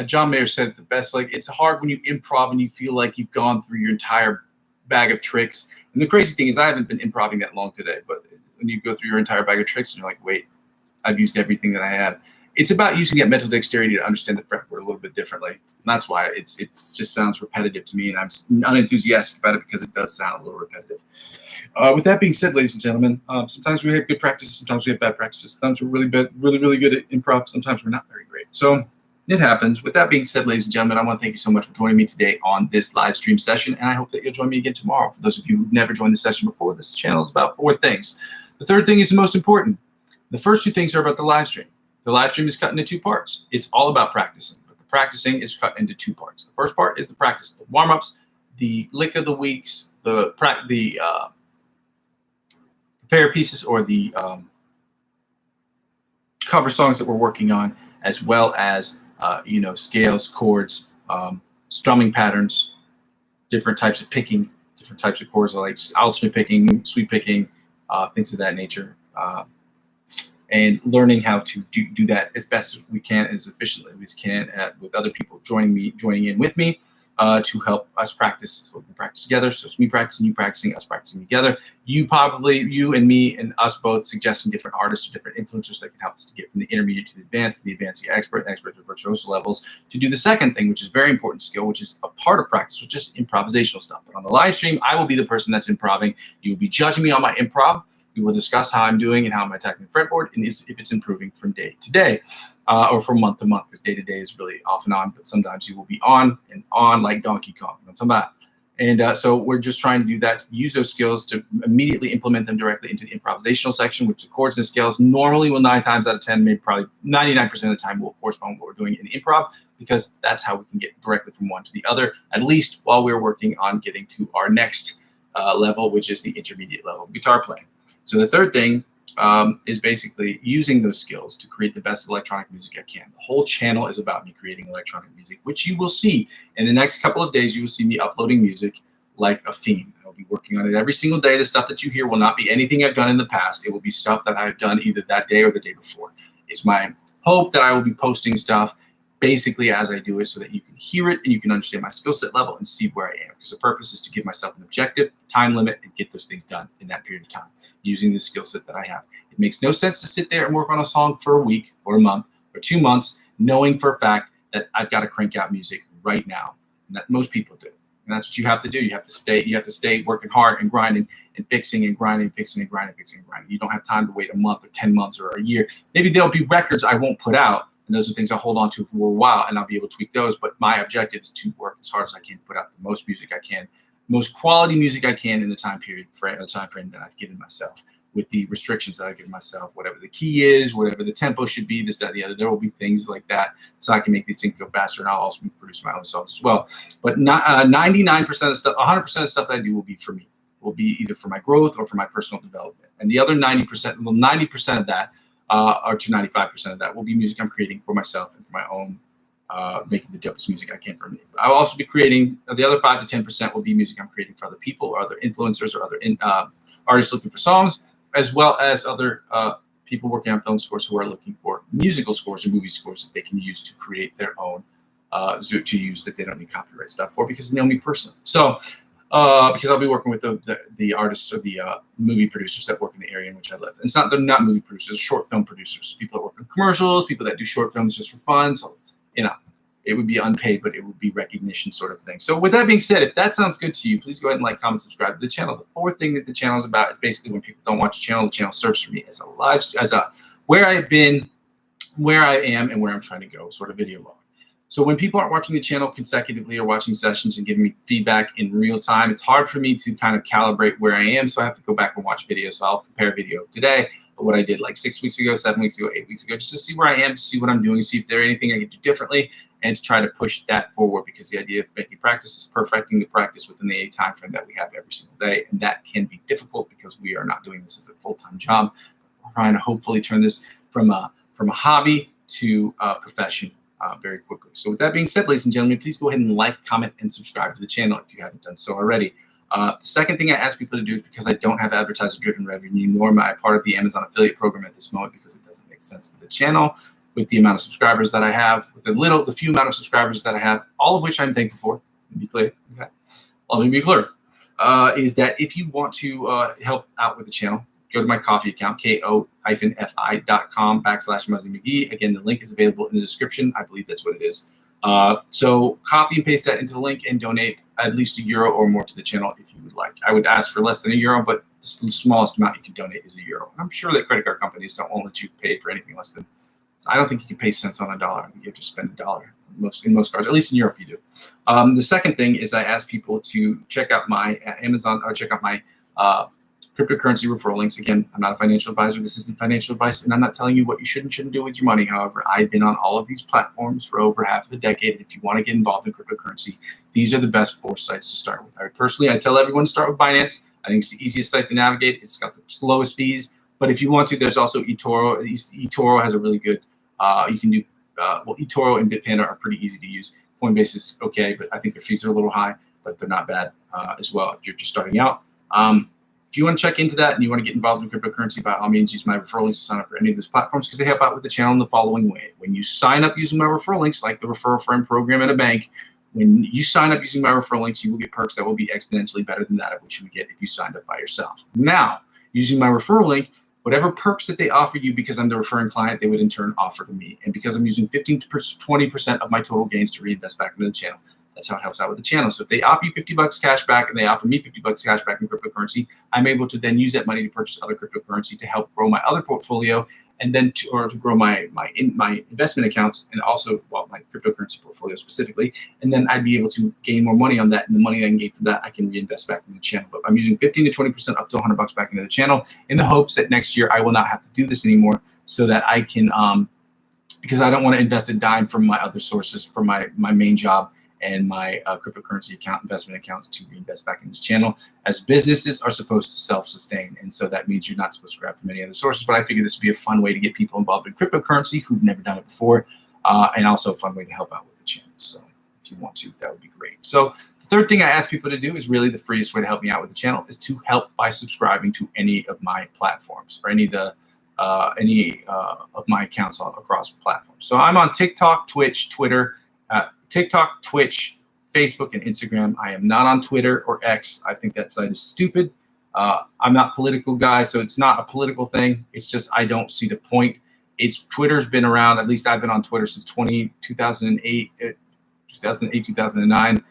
John Mayer said it the best. Like, it's hard when you improv and you feel like you've gone through your entire bag of tricks. And the crazy thing is, I haven't been improving that long today, but when you go through your entire bag of tricks and you're like, wait, I've used everything that I have. It's about using that mental dexterity to understand the fretboard a little bit differently. And that's why it just sounds repetitive to me, and I'm unenthusiastic about it because it does sound a little repetitive. With that being said, ladies and gentlemen, sometimes we have good practices, sometimes we have bad practices. Sometimes we're really good at improv, sometimes we're not very great. So it happens. With that being said, ladies and gentlemen, I want to thank you so much for joining me today on this live stream session, and I hope that you'll join me again tomorrow. For those of you who've never joined the session before, this channel is about 4 things. The third thing is the most important. The first 2 things are about the live stream. The live stream is cut into 2 parts. It's all about practicing, but the practicing is cut into 2 parts. The first part is the practice, the warm-ups, the lick of the weeks, the prepare pieces, or the cover songs that we're working on, as well as scales, chords, strumming patterns, different types of picking, different types of chords, like alternate picking, sweep picking, things of that nature. And learning how to do that as best as we can, as efficiently as we can, with other people joining in with me to help us practice. So we can practice together. So it's me practicing, you practicing, us practicing together. You and me and us both suggesting different artists or different influencers that can help us to get from the intermediate to the advanced to the expert to virtuoso levels, to do the second thing, which is a very important skill, which is a part of practice, which is improvisational stuff. But on the live stream, I will be the person that's improving. You will be judging me on my improv. We will discuss how I'm doing and how I'm attacking the fretboard, and if it's improving from day to day or from month to month, because day to day is really off and on, but sometimes you will be on and on like Donkey Kong. I'm talking about. And so we're just trying to do that, to use those skills to immediately implement them directly into the improvisational section, which the chords and scales normally will 9 times out of 10, maybe probably 99% of the time will correspond with what we're doing in the improv, because that's how we can get directly from one to the other, at least while we're working on getting to our next level, which is the intermediate level of guitar playing. So the third thing is basically using those skills to create the best electronic music I can. The whole channel is about me creating electronic music, which you will see in the next couple of days. You will see me uploading music like a fiend. I'll be working on it every single day. The stuff that you hear will not be anything I've done in the past. It will be stuff that I've done either that day or the day before. It's my hope that I will be posting stuff basically as I do it, so that you can hear it and you can understand my skill set level and see where I am. Because the purpose is to give myself an objective, time limit, and get those things done in that period of time using the skill set that I have. It makes no sense to sit there and work on a song for a week or a month or 2 months, knowing for a fact that I've got to crank out music right now, and that most people do. And that's what you have to do. You have to stay working hard and grinding and fixing and grinding, fixing and grinding, fixing and grinding. You don't have time to wait a month or 10 months or a year. Maybe there'll be records I won't put out, and those are things I'll hold on to for a while, and I'll be able to tweak those. But my objective is to work as hard as I can to put out the most music I can, most quality music I can in the time frame that I've given myself, with the restrictions that I've given myself, whatever the key is, whatever the tempo should be, this, that, the other. There will be things like that, so I can make these things go faster, and I'll also produce my own songs as well. But 99% of stuff, 100% of stuff that I do will be for me, will be either for my growth or for my personal development. And the other 90% of that, or to 95% of that, will be music I'm creating for myself and for my own, making the dopest music I can for me. I'll also be creating, the other 5 to 10% will be music I'm creating for other people or other influencers or other artists looking for songs, as well as other people working on film scores who are looking for musical scores or movie scores that they can use to create their own, to use, that they don't need copyright stuff for, because they know me personally. So, because I'll be working with the artists or the movie producers that work in the area in which I live. And they're not movie producers, short film producers, people that work on commercials, people that do short films just for fun. So, it would be unpaid, but it would be recognition sort of thing. So with that being said, if that sounds good to you, please go ahead and like, comment, subscribe to the channel. The fourth thing that the channel is about is basically when people don't watch the channel serves for me as where I've been, where I am, and where I'm trying to go sort of video log. So when people aren't watching the channel consecutively or watching sessions and giving me feedback in real time, it's hard for me to kind of calibrate where I am. So I have to go back and watch videos. So I'll compare video today with what I did like 6 weeks ago, 7 weeks ago, 8 weeks ago, just to see where I am, to see what I'm doing, see if there's anything I can do differently, and to try to push that forward, because the idea of making practice is perfecting the practice within the time frame that we have every single day. And that can be difficult because we are not doing this as a full-time job. We're trying to hopefully turn this from a hobby to a profession very quickly. So with that being said, ladies and gentlemen, please go ahead and like, comment, and subscribe to the channel if you haven't done so already. The second thing I ask people to do is, because I don't have advertiser-driven revenue, nor am I part of the Amazon affiliate program at this moment, because it doesn't make make sense of the channel with the amount of subscribers that I have, with the few amount of subscribers that I have, all of which I'm thankful for. Let me be clear. Okay. Let me be clear. Is that if you want to help out with the channel, go to my coffee account, ko-fi.com/Muzzy McGee. Again, the link is available in the description. I believe that's what it is. So copy and paste that into the link and donate at least €1 or more to the channel if you would like. I would ask for less than €1, but the smallest amount you can donate is €1. I'm sure that credit card companies won't let you pay for anything less than. So I don't think you can pay cents on a dollar. I think you have to spend $1. In most cards, at least in Europe, you do. The second thing is I ask people to check out my Amazon or check out my cryptocurrency referral links. Again, I'm not a financial advisor. This isn't financial advice, and I'm not telling you what you should and shouldn't do with your money. However, I've been on all of these platforms for over half of a decade. And if you want to get involved in cryptocurrency, these are the best 4 sites to start with. I tell everyone to start with Binance. I think it's the easiest site to navigate. It's got the lowest fees. But if you want to, there's also eToro. eToro has a really good, you can do, eToro and Bitpanda are pretty easy to use. Coinbase is okay, but I think their fees are a little high, but they're not bad as well if you're just starting out. If you want to check into that and you want to get involved in cryptocurrency, by all means, use my referral links to sign up for any of those platforms because they help out with the channel in the following way. When you sign up using my referral links, like the Refer a Friend program at a bank, when you sign up using my referral links, you will get perks that will be exponentially better than that of what you would get if you signed up by yourself. Now, using my referral link, whatever perks that they offer you because I'm the referring client, they would in turn offer to me. And because I'm using 15 to 20% of my total gains to reinvest back into the channel, that's how it helps out with the channel. So if they offer you $50 cash back and they offer me $50 cash back in cryptocurrency, I'm able to then use that money to purchase other cryptocurrency to help grow my other portfolio and then to grow my investment accounts and also, well, my cryptocurrency portfolio specifically. And then I'd be able to gain more money on that. And the money I can gain from that, I can reinvest back in the channel. But I'm using 15 to 20% up to $100 back into the channel in the hopes that next year I will not have to do this anymore so that I can, because I don't want to invest a dime from my other sources for my main job and my cryptocurrency account, investment accounts to reinvest back in this channel, as businesses are supposed to self-sustain. And so that means you're not supposed to grab from any other sources. But I figured this would be a fun way to get people involved in cryptocurrency who've never done it before, and also a fun way to help out with the channel. So if you want to, that would be great. So the third thing I ask people to do is really the freest way to help me out with the channel is to help by subscribing to any of my platforms or any of my accounts across platforms. So I'm on TikTok, Twitch, Twitter, TikTok, Twitch, Facebook, and Instagram. I am not on Twitter or X. I think that site is stupid. I'm not political guy, so it's not a political thing. It's just I don't see the point. Twitter's been around, at least I've been on Twitter since 2008, 2009.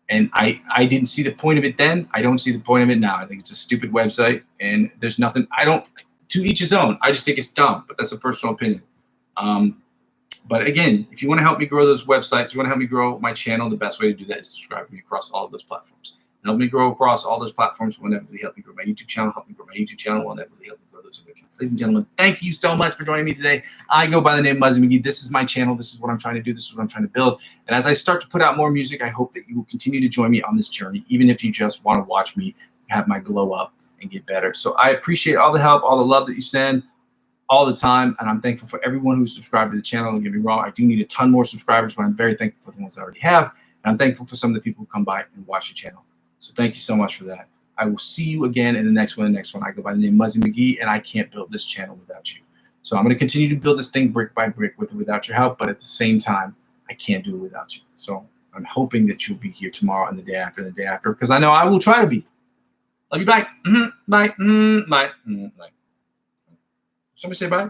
And I didn't see the point of it then. I don't see the point of it now. I think it's a stupid website, and there's nothing. To each his own. I just think it's dumb, but that's a personal opinion. But again, if you want to help me grow those websites, you want to help me grow my channel, the best way to do that is subscribe to me across all of those platforms. And help me grow across all those platforms will inevitably help me grow my YouTube channel, will inevitably help me grow those other accounts. Ladies and gentlemen, thank you so much for joining me today. I go by the name Muzzy McGee. This is my channel. This is what I'm trying to do. This is what I'm trying to build. And as I start to put out more music, I hope that you will continue to join me on this journey, even if you just want to watch me have my glow up and get better. So I appreciate all the help, all the love that you send all the time, and I'm thankful for everyone who's subscribed to the channel. Don't get me wrong, I do need a ton more subscribers, but I'm very thankful for the ones I already have, and I'm thankful for some of the people who come by and watch the channel. So thank you so much for that. I will see you again in the next one. I go by the name Muzzy McGee, and I can't build this channel without you. So I'm going to continue to build this thing brick by brick with or without your help, but at the same time, I can't do it without you. So I'm hoping that you'll be here tomorrow and the day after, because I know I will try to be. Love you, bye. Bye. Bye. Bye. Somebody say bye.